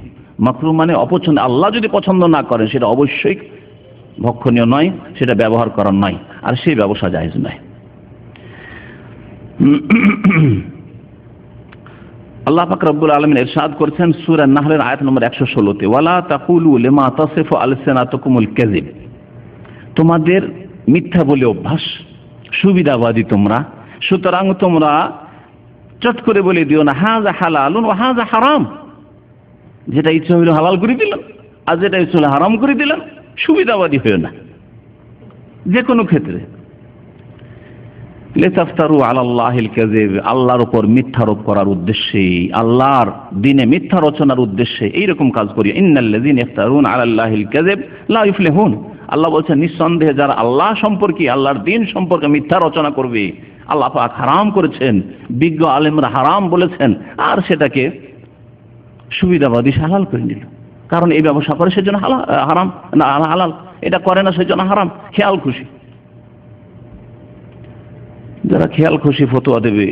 মাকরুহ মানে অপছন্দ। আল্লাহ যদি পছন্দ না করেন, সেটা অবশ্যই ভক্ষণীয় নয়, সেটা ব্যবহার করার নয়, আর সেই ব্যবসা জায়েজ নয়। আল্লাহ পাক রব্বুল আলামিন ইরশাদ করেছেন সূরা নাহলের আয়াত নম্বর 116-তে, ওয়ালা তাকুলু লিমা তাসিফু আলসিনাতুকুমুল কাযিব, তোমাদের মিথ্যা বলে অভ্যাস, সুবিধাবাদী তোমরা, সুতরাং তোমরা চট করে বলে দিও না হাযা হালালুন ওয়া হাযা হারাম, যেটা ইচ্ছা হইলো হালাল করে দিলাম, আর যেটা ইচ্ছা হলো হারাম করে দিলাম। সুবিধাবাদী হইও না যে কোনো ক্ষেত্রে। লিতাফতারু আলাল্লাহিল কাযিব, আল্লাহর উপর মিথ্যারোপ করার উদ্দেশ্যে, আল্লাহর দিনে মিথ্যা রচনার উদ্দেশ্যে এইরকম কাজ করি। ইন্নাল্লাযীনা ইফতারুনা আলাল্লাহিল কাযিব লা ইফলিহুন, আল্লাহ বলছেন নিঃসন্দেহে যারা আল্লাহ সম্পর্কে, আল্লাহর দিন সম্পর্কে মিথ্যা রচনা করবে, আল্লাহ পাক হারাম করেছেন, বিজ্ঞ আলেমরা হারাম বলেছেন, আর সেটাকে সুবিধাবাদী হালাল করে নিল। কারণ এই ব্যবসা করে সেজন্য হারাম না হালাল, এটা করে না সেজন্য হারাম। খেয়াল খুশি, যারা খেয়াল খুশি ফতোয়া দেবে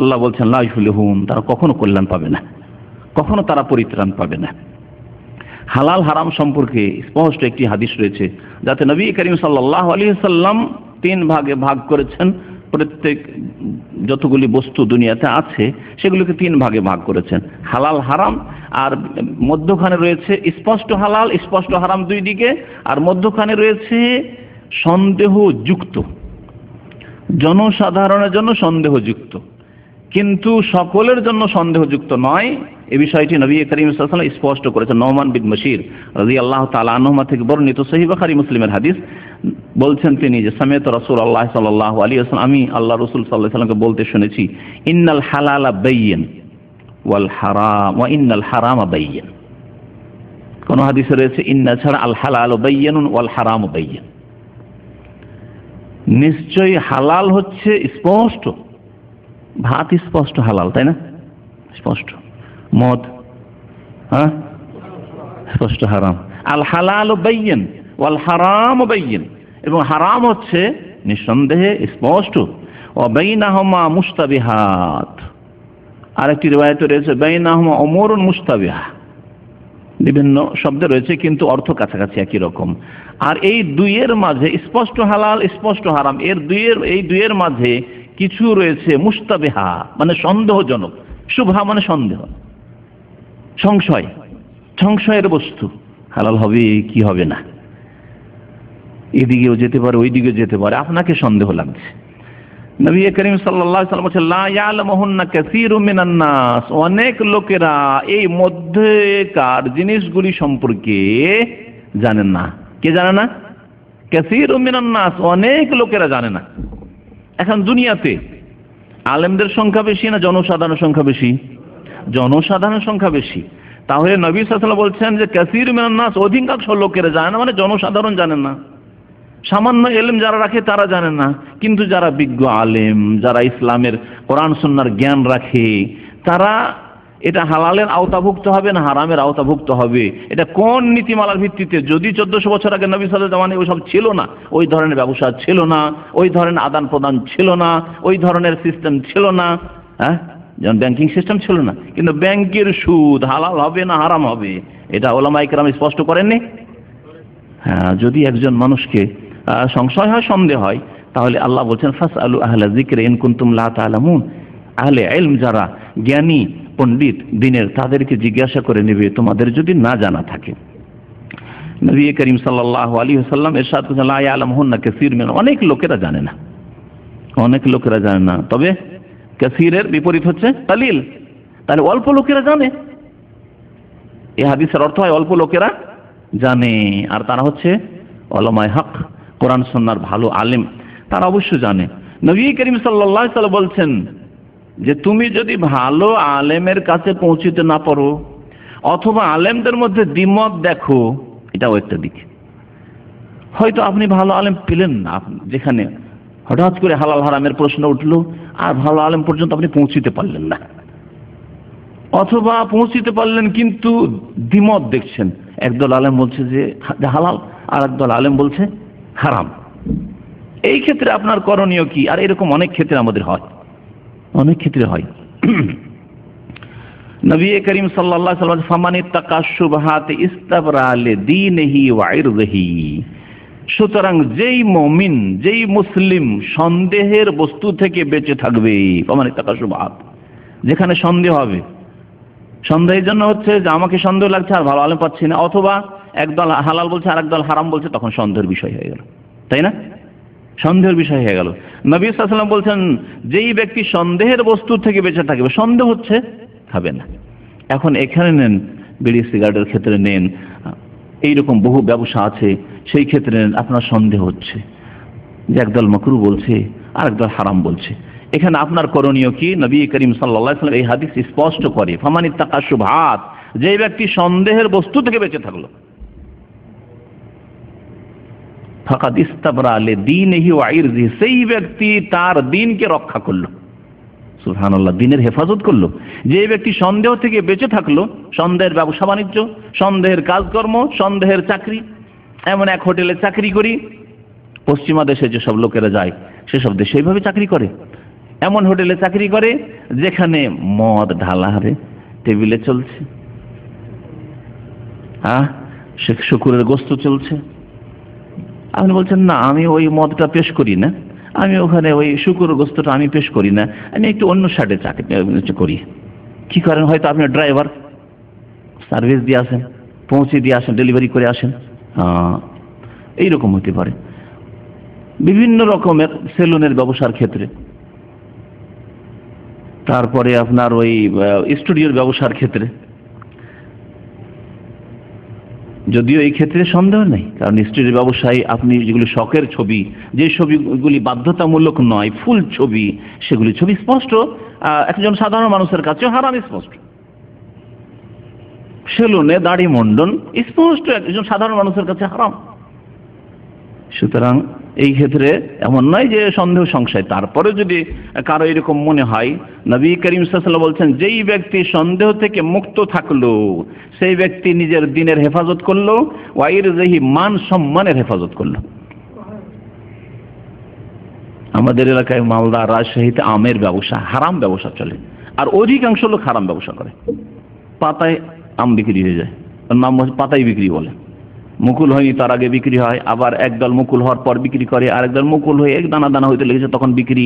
আল্লাহ বলছেন লা ইফলিহুন, তারা কখনো কল্যাণ পাবে না, কখনো তারা পরিত্রাণ পাবে না। হালাল হারাম সম্পর্কে স্পষ্ট একটি হাদিস রয়েছে, যাতে নবী করিম সাল্লাল্লাহু আলাইহি সাল্লাম 3 ভাগে ভাগ করেছেন। প্রত্যেক যতগুলি বস্তু দুনিয়াতে আছে সেগুলোকে 3 ভাগে ভাগ করেছেন, হালাল হারাম, আর মধ্যখানে রয়েছে স্পষ্ট হালাল স্পষ্ট হারাম 2 দিকে, আর মধ্যখানে রয়েছে সন্দেহযুক্ত, জনসাধারণের জন্য সন্দেহযুক্ত, কিন্তু সকলের জন্য সন্দেহযুক্ত নয়। এই বিষয়টি নবী করিম সাল্লাল্লাহু আলাইহি ওয়াসাল্লাম স্পষ্ট করেছেন। নোমান বিন বশির রাদিয়াল্লাহু তাআলা আনহুমা থেকে বর্ণিত সহিহ বুখারী মুসলিমের হাদিস, বলছেন তিনি যে সামিআতু রাসূলুল্লাহ সাল্লাল্লাহু আলাইহি ওয়াসাল্লাম, আমি আল্লাহ রাসূল সাল্লাল্লাহু আলাইহি ওয়াসাল্লামকে বলতে শুনেছি, ইন্নাল হালালা বাইয়িন ওয়াল হারাম ওয়া ইন্নাল হারামা বাইয়িন। কোন হাদিসে রয়েছে ইন্না ছাড়া আল হালালু বাইয়িনুন ওয়াল হারামু বাইয়িন, নিশ্চয়ই হালাল হচ্ছে স্পষ্ট, ভাত স্পষ্ট হালাল, তাই না? স্পষ্ট। মদ স্পষ্ট হারাম। আল হালালু বাইয়িন ওয়াল হারামু বাইয়িন, এবং হারাম হচ্ছে নিঃসন্দেহে স্পষ্ট। ওয়া বাইনাহুমা মুশতাবিহাত, আরেকটি রিওয়ায়াতে রয়েছে বাইনাহুমা উমুরুন মুশতাবিহা, বিভিন্ন শব্দ রয়েছে কিন্তু অর্থ কাছাকাছি একই রকম। আর এই দুইয়ের মাঝে স্পষ্ট হালাল স্পষ্ট হারাম, এই দুইয়ের মাঝে কিছু রয়েছে মুশতাবিহা মানে সন্দেহজনক, শুভা মানে সন্দেহ, সংশয়ের বস্তু, হালাল হবে কি হবে না, এদিকেও যেতে পারে ওইদিকেও যেতে পারে, আপনাকে সন্দেহ লাগছে। নবী করিম সাল্লাল্লাহু আলাইহি ওয়াসাল্লাম বলেন লা ইয়ালামুহুন্না কাসীরুম মিনান নাস, অনেক লোকেরা এই মধ্যেকার জিনিসগুলি সম্পর্কে জানেন না। কে জানে না? কাসীরুম মিনান নাস, অনেক লোকেরা জানে না। এখন দুনিয়াতে আলেমদের সংখ্যা বেশি না জনসাধারণের সংখ্যা বেশি? জনসাধারণের সংখ্যা বেশি। তাহলে নবী সাল্লাল্লাহু আলাইহি ওয়াসাল্লাম বলছেন যে কাসীরুম মিনান নাস, অধিকাংশ লোকেরা জানে না, মানে জনসাধারণ জানেন না। সামান্য ইলম যারা রাখে তারা জানে না, কিন্তু যারা বিজ্ঞ আলেম, যারা ইসলামের কোরআন সুন্নাহর জ্ঞান রাখে, তারা এটা হালালের আওতাভুক্ত হবে না হারামের আওতাভুক্ত হবে, এটা কোন নীতিমালার ভিত্তিতে। যদি 1400 বছর আগে নবী সাল্লাল্লাহু আলাইহি ওয়াসাল্লাম ওইসব ছিল না, ওই ধরনের ব্যবসা ছিল না, ওই ধরনের আদান প্রদান ছিল না, ওই ধরনের সিস্টেম ছিল না, যেমন ব্যাংকিং সিস্টেম ছিল না, কিন্তু ব্যাংকের সুদ হালাল হবে না হারাম হবে এটা উলামায়ে কেরাম স্পষ্ট করেননি। হ্যাঁ, যদি একজন মানুষকে সংশয় হয়, সন্দেহ হয়, তাহলে আল্লাহ বলছেন ফাসআলু আহলা যিকরি ইন কুনতুম লা তা'লামুন, আহলে ইলম যারা জ্ঞানী পণ্ডিত দিনের, তাদেরকে জিজ্ঞাসা করে নেবে তোমাদের যদি না জানা থাকে। নবী করিম সাল্লাল্লাহু আলাইহি ওয়াসাল্লাম ইরশাদ করেছেন লা ইয়ালামুহুন্না কাসীর মিন, অনেক লোকেরা জানে না, অনেক লোকেরা জানে না। তবে কাসীরের বিপরীত হচ্ছে কালিল, তাহলে অল্প লোকেরা জানে। এই হাদিসের অর্থ হয় অল্প লোকেরা জানে, আর তারা হচ্ছে উলামায়ে হক, কোরআন সুন্নাহর ভালো আলেম, তারা অবশ্য জানে। নবী করিম সাল্লাল্লাহু আলাইহি ওয়াসাল্লাম বলছেন যে তুমি যদি ভালো আলেমের কাছে পৌঁছতে না পারো, অথবা আলেমদের মধ্যে দ্বিমত দেখো, এটাও একটা দিক। হয়তো আপনি ভালো আলেম পেলেন না, যেখানে হঠাৎ করে হালাল হারামের প্রশ্ন উঠলো আর ভালো আলেম পর্যন্ত আপনি পৌঁছতে পারলেন না, অথবা পৌঁছতে পারলেন কিন্তু দ্বিমত দেখছেন, একদল আলেম বলছে যে হালাল আর একদল আলেম বলছে হারাম। এই ক্ষেত্রে আপনার করণীয় কি? আর এরকম অনেক ক্ষেত্রে আমাদের হয়, অনেক ক্ষেত্রে হয়। নবী করিম সাল্লাল্লাহু আলাইহি ওয়াসাল্লাম ফামান ইত্তাকা শুবহাত ইস্তাবরা লিদীনিহি ওয়া ইরদিহি, সুতরাং যেই মুমিন যেই মুসলিম সন্দেহের বস্তু থেকে বেঁচে থাকবে, ফামান ইত্তাকা শুবহাত, যেখানে সন্দেহ হবে, সন্দেহের জন্য হচ্ছে যে আমাকে সন্দেহ লাগছে আর ভালো আলেম পাচ্ছি না, অথবা একদল হালাল বলছে আর একদল হারাম বলছে, তখন সন্দেহের বিষয় হয়ে গেল, তাই না? সন্দেহের বিষয় হয়ে গেল। নবী সাল্লাল্লাহু আলাইহি ওয়াসাল্লাম বলছেন যেই ব্যক্তি সন্দেহের বস্তু থেকে বেঁচে থাকবে, সন্দেহ হচ্ছে খাবে না। এখন এখানে নেন, বিড়ি সিগারেটের ক্ষেত্রে নেন, এইরকম বহু ব্যবসা আছে, সেই ক্ষেত্রে নেন, আপনার সন্দেহ হচ্ছে যে একদল মাকরুহ বলছে আর একদল হারাম বলছে। এখানে আপনার করণীয় কি? নবী করিম সাল্লাল্লাহু আলাইহি ওয়াসাল্লাম এই হাদিস স্পষ্ট করে, ফামান ইত্তাকা শুবহাত, যে ব্যক্তি সন্দেহের বস্তু থেকে বেঁচে থাকলো, ফাকাদ ইস্তাবরা লিদীনিহি ওয়া ইরদিহি, সেই ব্যক্তি তার দ্বীনকে রক্ষা করলো, সুবহানাল্লাহ, দিনের হেফাজত করলো। যে ব্যক্তি সন্দেহ থেকে বেঁচে থাকলো, সন্দেহের ব্যবসা বাণিজ্য, সন্দেহের কাজকর্ম, সন্দেহের চাকরি, এমন এক হোটেলে চাকরি করি, পশ্চিমা দেশে যেসব লোকেরা যায় সেসব দেশে এইভাবে চাকরি করে, এমন হোটেলে চাকরি করে যেখানে মদ ঢালাহারে টেবিলে চলছে, সে শুকুরের গোস্ত চলছে। আপনি বলছেন না, আমি ওই মদটা পেশ করি না, আমি ওখানে ওই শুকুরের গোস্তটা আমি পেশ করি না, আমি একটু অন্য সাইডে চাকরি করি। কি করেন? হয়তো আপনি ড্রাইভার, সার্ভিস দিয়ে আসেন, পৌঁছে দিয়ে আসেন, ডেলিভারি করে আসেন, এইরকম হতে পারে। বিভিন্ন রকমের সেলুনের ব্যবসার ক্ষেত্রে, তারপরে আপনার ওই স্টুডিওর ব্যবসার ক্ষেত্রে, যদিও এই ক্ষেত্রে সন্দেহ নেই, কারণ স্টুডিওর ব্যবসায় আপনি যেগুলি শখের ছবি, যে ছবিগুলি বাধ্যতামূলক নয়, ফুল ছবি, সেগুলি ছবি স্পষ্ট একজন সাধারণ মানুষের কাছেও হারাম স্পষ্ট। সেলুনে দাড়ি মন্ডন স্পষ্ট একজন সাধারণ মানুষের কাছে হারাম। সুতরাং এই ক্ষেত্রে এমন নয় যে সন্দেহ সংশয়। তারপরে যদি কারো এরকম মনে হয়, নবী করিম সাল্লাল্লাহু আলাইহি ওয়াসাল্লাম বলছেন, যেই ব্যক্তি সন্দেহ থেকে মুক্ত থাকলো সেই ব্যক্তি নিজের দিনের হেফাজত করলো, ওয়াইরজিহি, মান সম্মানের হেফাজত করলো। আমাদের এলাকায় মালদা, রাজশাহীতে আমের ব্যবসা, হারাম ব্যবসা চলে, আর অধিকাংশ লোক হারাম ব্যবসা করে। পাতায় আম বিক্রি হয়ে যায়, নাম পাতায় বিক্রি বলে। মুকুল হয়নি তার আগে বিক্রি হয়, আবার একদল মুকুল হওয়ার পর বিক্রি করে, আরেকদল মুকুল হয়ে এক দানা দানা হইতে লেগেছে তখন বিক্রি,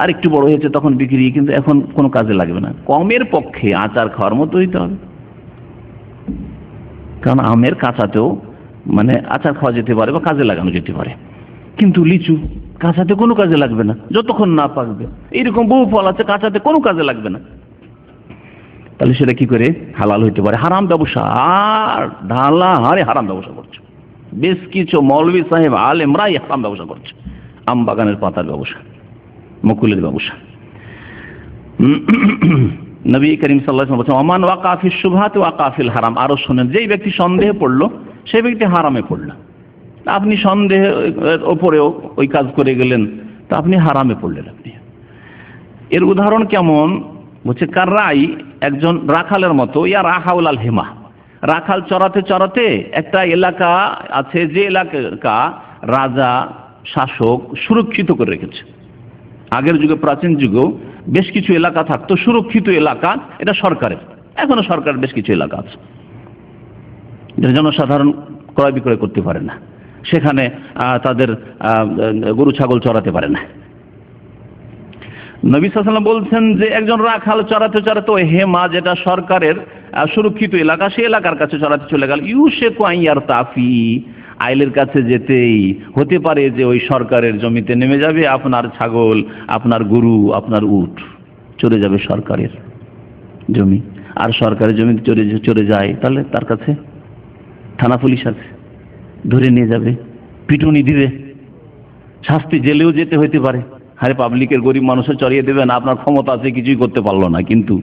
আর একটু বড় হয়েছে তখন বিক্রি, কিন্তু এখন কোনো কাজে লাগবে না। কমের পক্ষে আচার খাওয়ার মতো হইতে হবে, কারণ আমের কাঁচাতেও মানে আচার খাওয়া যেতে পারে বা কাজে লাগানো যেতে পারে, কিন্তু লিচু কাঁচাতে কোনো কাজে লাগবে না যতক্ষণ না পাকবে। এইরকম বহু ফল আছে কাঁচাতে কোনো কাজে লাগবে না, তাহলে সেটা কি করে হালাল হইতে পারে? হারাম ব্যবসা। আর ঢালা হারে হারাম ব্যবসা করছে, বেশ কিছু মৌলভী সাহেব আলেমরাই হারাম ব্যবসা করছে, আম বাগানের পাতার ব্যবসা, মুকুলের ব্যবসা। নবী করিম সাল্লাল্লাহু আলাইহি ওয়াসাল্লাম বলেছেন, ওমান ওয়াকা ফি শুবহাত ওয়াকা ফিল হারাম। আরো শুনেন, যেই ব্যক্তি সন্দেহে পড়লো সেই ব্যক্তি হারামে পড়লো। আপনি সন্দেহের ওপরেও ওই কাজ করে গেলেন, তো আপনি হারামে পড়লেন। আপনি এর উদাহরণ কেমন? বলছে কাররাই, একজন রাখালের মতো, ইয়া রাহাউল আল হিমা, রাখাল চড়াতে চড়াতে একটা এলাকা আছে, যে এলাকা রাজা শাসক সুরক্ষিত করে রেখেছে। আগের যুগে, প্রাচীন যুগেও বেশ কিছু এলাকা থাকতো সুরক্ষিত এলাকা, এটা সরকারের, এখনো সরকারের বেশ কিছু এলাকা আছে জনসাধারণ ক্রয় বিক্রয় করতে পারে না, সেখানে তাদের গরু ছাগল চড়াতে পারে না। নবী সাল্লাল্লাহু আলাইহি ওয়াসাল্লাম বলছেন যে একজন রাখাল চড়াতে চড়াতে ওই হেমা, যেটা সরকারের সুরক্ষিত এলাকা, সেই এলাকার কাছে চড়াতে চলে গেল। ইউশেকু আন ইয়ারতাফি, আইলের কাছে যেতেই হতে পারে যে ওই সরকারের জমিতে নেমে যাবে আপনার ছাগল, আপনার গরু, আপনার উট চলে যাবে সরকারের জমি। আর সরকারের জমিতে চলে যায়, তাহলে তার কাছে থানা পুলিশ আছে, ধরে নিয়ে যাবে, পিটুনি দিবে, শাস্তি, জেলেও যেতে হইতে পারে। আরে পাবলিকের গরিব মানুষের চড়িয়ে দেবেন, আপনার ক্ষমতা আছে, কিছুই করতে পারলো না, কিন্তু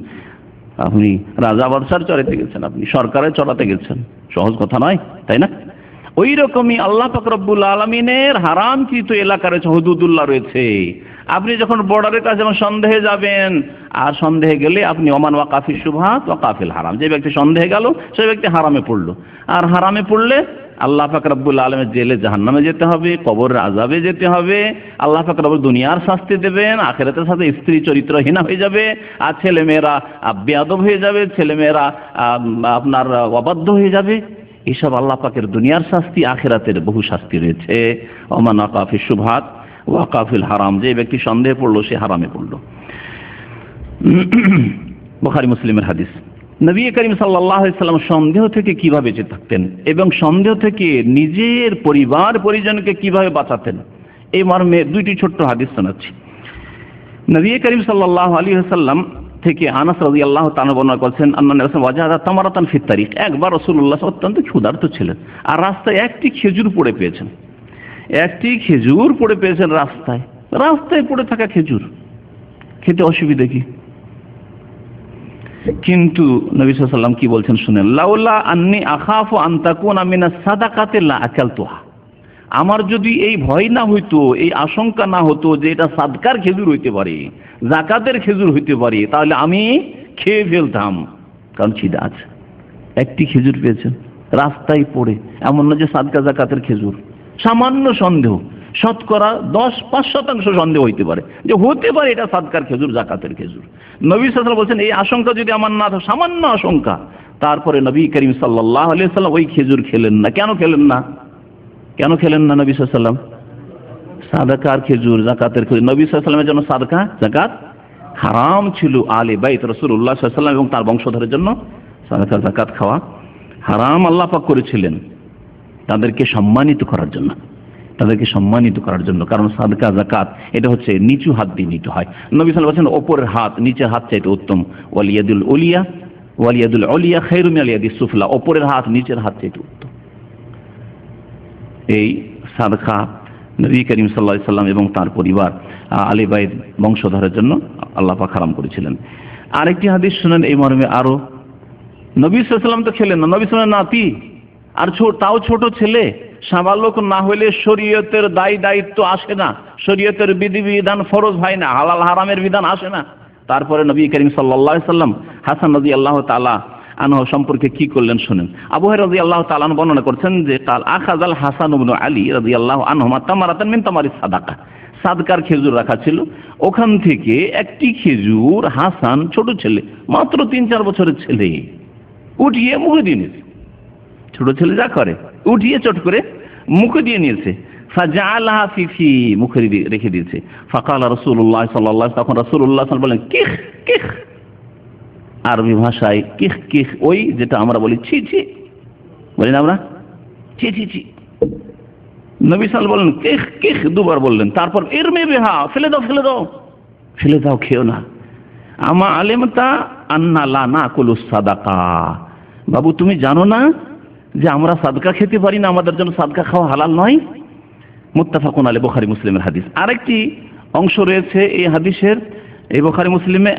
আপনি রাজা বাদশার চড়াতে গেছেন, আপনি সরকারের চড়াতে গেছেন, সহজ কথা নয়, তাই না? ওই রকমই আল্লাহ পাক রব্বুল আলামিনের হারামকৃত এলাকার হুদুদুল্লাহ রয়েছে। আপনি যখন বর্ডারের কাছে যখন সন্দেহে যাবেন, আর সন্দেহে গেলে আপনি ওমান ওয়াকা ফি শুবহাত ওয়াকা ফিল হারাম, যে ব্যক্তি সন্দেহে গেল সেই ব্যক্তি হারামে পড়লো। আর হারামে পড়লে আল্লাহ পাক রব্বুল আলামিনের জেলে জাহান্নামে যেতে হবে, কবরের আযাবে যেতে হবে। আল্লাহ পাক রব্বুল দুনিয়ার শাস্তি দেবেন, আখিরাতের সাথে স্ত্রী চরিত্রহীনা হয়ে যাবে, আর ছেলেমেয়েরা বেয়াদব হয়ে যাবে, ছেলেমেয়েরা আপনার অবাধ্য হয়ে যাবে। এইসব আল্লাহ পাকের দুনিয়ার শাস্তি, আখিরাতের বহু শাস্তি রয়েছে। ওমান ওয়াকা ফি শুবহাত ওয়াকা ফিল হারাম, যে ব্যক্তি সন্দেহে পড়লো সে হারামে পড়লো। বুখারী মুসলিমের হাদিস। নবী করিম সাল্লাল্লাহু আলাইহি ওয়াসাল্লাম সন্দেহ থেকে কিভাবে বেঁচে থাকতেন এবং সন্দেহ থেকে নিজের পরিবার পরিজনকে কিভাবে বাঁচাতেন, এই মর্মে দুইটি ছোট্ট হাদিস শোনাচ্ছি। নবী করিম সাল্লাল্লাহু আলাইহি ওয়াসাল্লাম থেকে আনাস রাদিয়াল্লাহু তাআলা বর্ণনা করেছেন, আন্না নবী ওয়াজাদা তামারাতান ফিত তারিক, একবার রাসূলুল্লাহ অত্যন্ত ক্ষুধার্ত ছিলেন, আর রাস্তায় একটি খেজুর পড়ে পেয়েছেন। একটি খেজুর পড়ে পেয়েছেন রাস্তায়, রাস্তায় পড়ে থাকা খেজুর, খেতে অসুবিধা কি? কিন্তু নবী সাল্লাল্লাহু আলাইহি ওয়াসাল্লাম কি বলছেন শুনেন, লাউলা আন্নী আখাফু আন তাকুনা মিনাস সাদাকাতি লা আকালতুহা, আমার যদি এই ভয় না হইতো, এই আশঙ্কা না হতো যে এটা সাদকার খেজুর হইতে পারে, জাকাতের খেজুর হইতে পারে, তাহলে আমি খেয়ে ফেলতাম। কারণ খিদা আছে। একটি খেজুর পেয়েছেন রাস্তায় পড়ে, এমন না যে সাদকা জাকাতের খেজুর, সামান্য সন্দেহ, শতকরা 10-5% সন্দেহ হইতে পারে যে হতে পারে এটা সাদকার খেজুর, জাকাতের খেজুর। নবী সাল্লাল্লাহু আলাইহি ওয়াসাল্লাম বলছেন এই আশঙ্কা যদি আমার না থাকে, সামান্য আশঙ্কা, তারপরে নবী করিম সাল্লাল্লাহু আলাইহি ওয়াসাল্লাম ওই খেজুর খেলেন না। কেন খেলেন না? কেন খেলেন না নবী সাল্লাল্লাহু আলাইহি ওয়াসাল্লাম? সাদকার খেজুর, জাকাতের খেজুর, নবী সাল্লাল্লাহু আলাইহি ওয়াসাল্লামের জন্য সাদকা জাকাত হারাম ছিল। আলে বাইত রাসূলুল্লাহ সাল্লাল্লাহু আলাইহি ওয়াসাল্লাম এবং তার বংশধরের জন্য সাদকা জাকাত খাওয়া হারাম আল্লাহ পাক করেছিলেন, তাদেরকে সম্মানিত করার জন্য, তাদেরকে সম্মানিত করার জন্য। কারণ সাদকা জাকাত এটা হচ্ছে নিচু হাত দিয়ে নিতে হয়। নবী সাল্লাল্লাহু আলাইহি ওয়াসাল্লাম ওপরের হাত নিচের হাত চাইতে উত্তম। ওয়ালিয়াদুল উলিয়া খায়রু মিনাল ইয়াদিস সুফলা, ওপরের হাত নিচের হাত চাইতে উত্তম। এই সাদকা নবী করিম সাল্লাল্লাহু আলাইহি ওয়াসাল্লাম এবং তার পরিবার আলী বাইত বংশধরের জন্য আল্লাহ পাক হারাম করেছিলেন। আরেকটি হাদিস শুনেন এই মর্মে, আরো নবী সাল্লাল্লাহু আলাইহি ওয়াসাল্লাম তো খেলেন না, নবী সাল্লাল্লাহু আলাইহি ওয়াসাল্লাম নাতি আর তাও ছোট ছেলে, সাবালক না হলে শরীয়তের দায়িত্ব আসে না, শরীয়তের বিধিবিধান ফরজ হয় না, হালাল হারামের বিধান আসে না। তারপরে নবী করিম সাল্লাল্লাহু আলাইহি ওয়াসাল্লাম হাসান রাদিয়াল্লাহু তাআলা আনহু সম্পর্কে কি করলেন শুনেন। আবু হুরায়রা রাদিয়াল্লাহু তাআলা আনহু বর্ণনা করছেন যে কাল আখাযাল হাসান ইবনে আলী রাদিয়াল্লাহু আনহুমা তামারাতান মিন তামারিস সাদাকা, সাদকার খেজুর রাখা ছিল, ওখান থেকে একটি খেজুর হাসান ছোট ছেলে, মাত্র 3-4 বছরের ছেলে, উঠিয়ে মুখে দিয়ে নিয়েছে। ছোট ছেলে যা করে, উঠিয়ে চট করে মুখে দিয়ে নিয়েছে। ফাজআলাহা ফি মুখে রেখে দিয়েছে। ফাকালা রাসূলুল্লাহ সাল্লাল্লাহু আলাইহি, তখন রাসূলুল্লাহ সাল্লাল্লাহু আলাইহি বলেন কিখ কিখ, আরবি ভাষায় কিখ কিখ ওই যেটা আমরা বলি ছি ছি, বলি না আমরা ছি ছি ছি। নবী সাল্লাল্লাহু আলাইহি বলেন কিখ কিখ, দুবার বললেন। তারপর ইরমি বিহা, ফেলে দাও ফেলে দাও ফেলে দাও, খেও না। আমা আলিমতা আন্না লা নাকুলুস সাদাকা, বাবু তুমি জানো না যে আমরা সাদকা খেতে পারি না, আমাদের জন্য সাদকা খাওয়া হালাল নয়। মুত্তাফাকুন আলাইহি, বুখারী মুসলিমের হাদিস। আরেকটি অংশ রয়েছে এই হাদিসের, এই বুখারী মুসলিমে,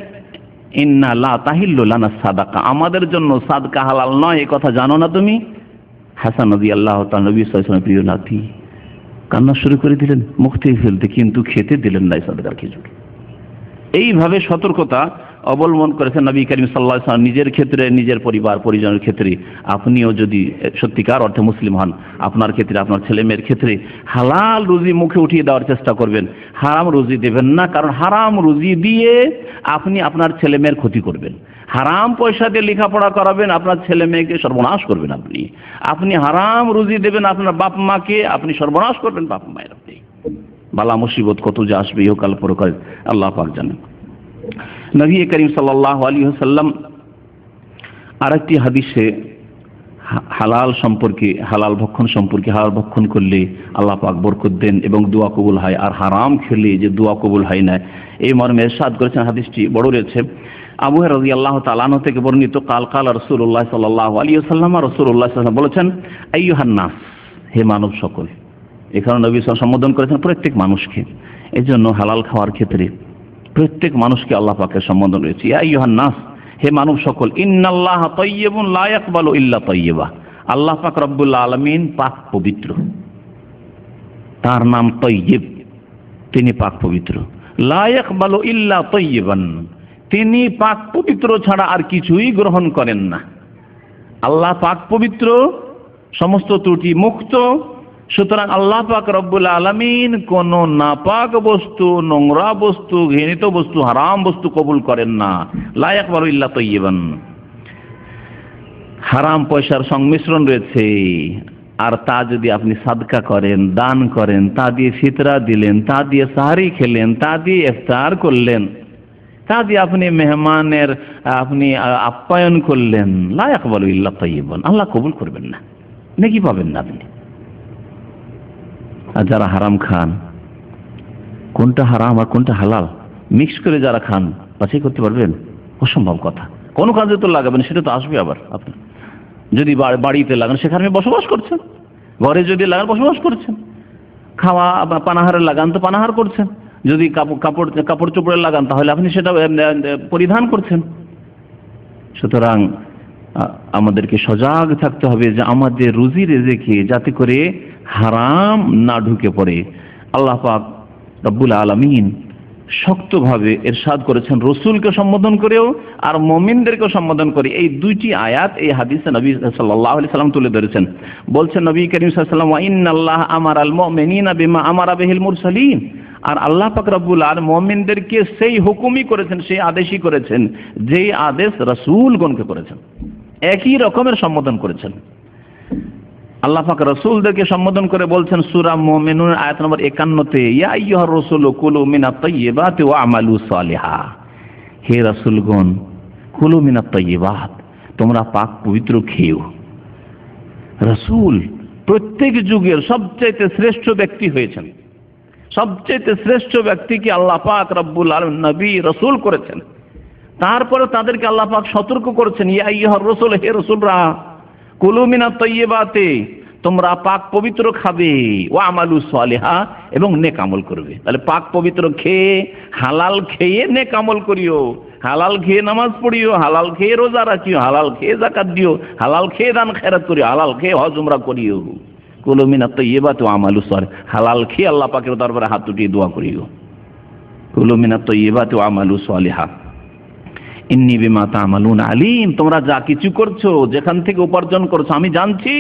ইন্না লা তাহিল্লু লানা সাদাকা, আমাদের জন্য সাদকা হালাল নয়, এই কথা জানো না তুমি? হাসান রাদিয়াল্লাহু তাআলা নবী সাল্লাল্লাহু আলাইহি ওয়াসাল্লামের প্রিয় নাতি কান্না শুরু করে দিলেন মুখ থেকে ফেলতে, কিন্তু খেতে দিলেন না সাদকার খেজুর। এইভাবে সতর্কতা অবলম্বন করেছেন নবী করিম সাল্লাল্লাহু আলাইহি ওয়াসাল্লাম নিজের ক্ষেত্রে, নিজের পরিবার পরিজনের ক্ষেত্রে। আপনিও যদি সত্যিকার অর্থে মুসলিম হন, আপনার ক্ষেত্রে, আপনার ছেলে মেয়ের ক্ষেত্রে হালাল রুজি মুখে উঠিয়ে দেওয়ার চেষ্টা করবেন, হারাম রুজি দেবেন না। কারণ হারাম রুজি দিয়ে আপনি আপনার ছেলে মেয়ের ক্ষতি করবেন, হারাম পয়সা দিয়ে লেখাপড়া করাবেন, আপনার ছেলে মেয়েকে সর্বনাশ করবেন। আপনি হারাম রুজি দেবেন আপনার বাপ মাকে, আপনি সর্বনাশ করবেন বাপ মায়ের। আপনি বালা মুসিবত কত যে আসবে ইহকাল পরকাল আল্লাহ পাক জানেন। নবী করিম সাল্লাল্লাহু আলাইহি ওয়াসাল্লাম আরেকটি হাদিসে হালাল সম্পর্কে, হালাল ভক্ষণ সম্পর্কে, হালাল ভক্ষণ করলে আল্লাহ পাক বরকত দেন এবং দোয়া কবুল হয়, আর হারাম খেলে যে দোয়া কবুল হয় না, এই মর্মে ইরশাদ করেছেন। হাদিসটি বড় রয়েছে। আবু হুরায়রা রাদিয়াল্লাহু তাআলা আনহু থেকে বর্ণিত, কাল রাসূলুল্লাহ সাল্লাল্লাহু আলাইহি ওয়াসাল্লাম, রাসূলুল্লাহ সাল্লাল্লাহু আলাইহি ওয়াসাল্লাম বলেছেন, আইয়ুহান নাস, হে মানব সকল। এখানে নবী সাল্লাল্লাহু আলাইহি ওয়াসাল্লাম সম্বোধন করেছেন প্রত্যেক মানুষকে। এজন্য হালাল খাওয়ার ক্ষেত্রে প্রত্যেক মানুষকে আল্লাহ পাকের সম্বোধন রয়েছে, ইয়া আইয়ুহান নাস, হে মানব সকল। ইন্নাল্লাহা তাইয়্যিবুন লা ইয়াকবালু ইল্লা তাইয়্যিবা, আল্লাহ পাক রব্বুল আলামিন পাক পবিত্র, তার নাম তাইয়্যিব, তিনি পাক পবিত্র। লা ইয়াকবালু ইল্লা তাইয়্যিবান, তিনি পাক পবিত্র ছাড়া আর কিছুই গ্রহণ করেন না। আল্লাহ পাক পবিত্র, সমস্ত ত্রুটি মুক্ত। সুতরাং আল্লাহ পাক রব্বুল আলামিন কোন নাপাক বস্তু, নোংরা বস্তু, ঘৃণিত বস্তু, হারাম বস্তু কবুল করেন না। লা ইয়াকবালু ইল্লা তাইয়্যিবান। হারাম পয়সার সংমিশ্রণ রয়েছে, আর তা যদি আপনি সাদকা করেন, দান করেন, তা দিয়ে ফিতরা দিলেন, তা দিয়ে সাহারি খেলেন, তা দিয়ে ইফতার করলেন, তা দিয়ে আপনি মেহমানের আপনি আপ্যায়ন করলেন, লা ইয়াকবালু ইল্লা তাইয়্যিবান, আল্লাহ কবুল করবেন না, নেকি পাবেন না আপনি। আর যারা হারাম খান, কোনটা হারাম আর কোনটা হালাল মিক্স করে যারা খান, বাছাই করতে পারবেন? অসম্ভব কথা। কোন কাজে তো লাগাবেন সেটা তো আসবে আবার। আপনার যদি বাড়িতে লাগান সেখানে বসবাস করছেন, ঘরে যদি লাগান বসবাস করছেন, খাওয়া পানাহারে লাগান তো পানাহার করছেন, যদি কাপড় চোপড়ে লাগান তাহলে আপনি সেটা পরিধান করছেন। সুতরাং আমাদেরকে সজাগ থাকতে হবে যে আমাদের রুজি রিজিকে যাতে করে হারাম না ঢুকে পড়ে। আল্লাহ পাক রব্বুল আলামিন শক্তভাবে ইরশাদ করেছেন রসুলকে সম্বোধন করেও আর মুমিনদেরকে সম্বোধন করে। এই দুইটি আয়াত এই হাদিসে নবী সাল্লাল্লাহু আলাইহি সাল্লাম তুলে ধরেছেন। বলছেন নবী করিম সাল্লাল্লাহু আলাইহি ওয়াসাল্লাম, ওয়া ইন্নাল্লাহা আমারাল মুমিনিনা বিমা আমারা বিহিল মুরসালিন। আর আল্লাহ পাক রব্বুল আলামিন মুমিনদেরকে সেই হুকুমই করেছেন, সেই আদেশই করেছেন যেই আদেশ রাসূলগণকে করেছেন। একই রকমের সম্বোধন করেছেন। আল্লাহ পাক রাসূলদেরকে সম্বোধন করে বলছেন সূরা মুমিনুন আয়াত নম্বর 51-তে, ইয়া আইয়ুহার রাসূলু কুলু মিনাত তাইয়্যিবাতি ওয়া আমালু সালিহা। হে রাসূলগণ, কুলু মিনাত তাইয়্যিবাত, তোমরা পাক পবিত্র খেও। রাসূল প্রত্যেক যুগের সবচেয়ে শ্রেষ্ঠ ব্যক্তি হয়েছেন। সবচেয়ে শ্রেষ্ঠ ব্যক্তিকে আল্লাহ পাক রব্বুল আলামিন নবী রাসূল করেছেন। তারপরে তাদেরকে আল্লাহ পাক সতর্ক করেছেন, ইয়া আইয়ুহার রাসূল, হে রাসূলরা, কুলু মিনাত তাইয়্যিবাতি, তোমরা পাক পবিত্র খাবে, ওয়া আমালু সালিহা, এবং নেক আমল করবে। তাহলে পাক পবিত্র খেয়ে হালাল খেয়ে নেক আমল করিও, হালাল খেয়ে নামাজ পড়িও, হালাল খেয়ে রোজা রাখিও, হালাল খেয়ে যাকাত দিও, হালাল খেয়ে দান খেরাত করিও, হালাল খেয়ে হজ উমরা করিও। কুলু মিনাত তাইয়্যিবাতি ওয়া আমালু সালিহা, হালাল খেয়ে আল্লাহ পাকের দরবারে হাত উঠিয়ে দোয়া করিও। কুলু মিনাত তাইয়্যিবাতি ওয়া আমালু সালিহা ইন্নী বিমা তা'মালুন আলিম, তোমরা যা কিছু করছো, যেখান থেকে উপার্জন করছো, আমি জানছি।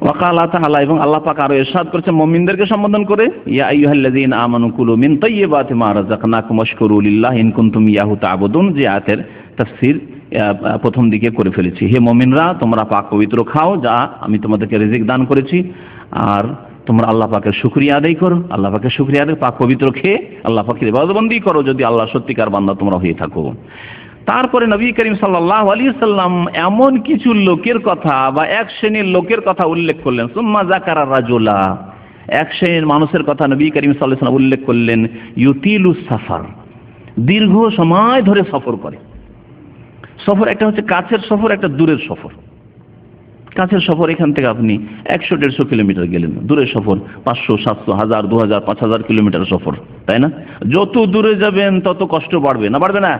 ওয়া ক্বালা তাআলা, এবং আল্লাহ পাক আরো ইরশাদ করেছেন মুমিনদেরকে সম্বোধন করে, ইয়া আইয়ুহাল্লাযীনা আমানু কুলু মিন তাইয়্যিবাতি মা রাযাকনাকুম ওয়াশকুরু লিল্লাহি ইন কুনতুম ইয়াহু তা'বুদুন। যে আয়াতের তাফসীর প্রথম দিকে করে ফেলেছি। হে মুমিনরা, তোমরা পাক পবিত্র খাও যা আমি তোমাদেরকে রিজিক দান করেছি, আর তোমরা আল্লাহ পাকের শুকরিয়া আদায় করো। আল্লাহ পাকের শুকরিয়া আদায়, পাক পবিত্র খেয়ে আল্লাহ পাকের ইবাদতবন্দি করো, যদি আল্লাহ সত্যিকার বান্দা তোমরা হয়ে থাকো। তারপরে নবী করিম সাল্লাল্লাহু আলাইহি সাল্লাম এমন কিছু লোকের কথা বা এক শ্রেণীর লোকের কথা উল্লেখ করলেন। সুম্মা যাকারা রাজুলা, এক শ্রেণীর মানুষের কথা নবী করিম সাল্লাল্লাহু আলাইহি সাল্লাম উল্লেখ করলেন, ইউতিলুস সাফার, দীর্ঘ সময় ধরে সফর করে। সফর একটা হচ্ছে কাছের সফর, একটা দূরের সফর। কাছের সফর এখান থেকে আপনি 100-150 কিলোমিটার গেলেন, দূরের সফর 500, 700, 1000, 2000, 5000 কিলোমিটার সফর, তাই না? যত দূরে যাবেন তত কষ্ট বাড়বে না, বাড়বে না?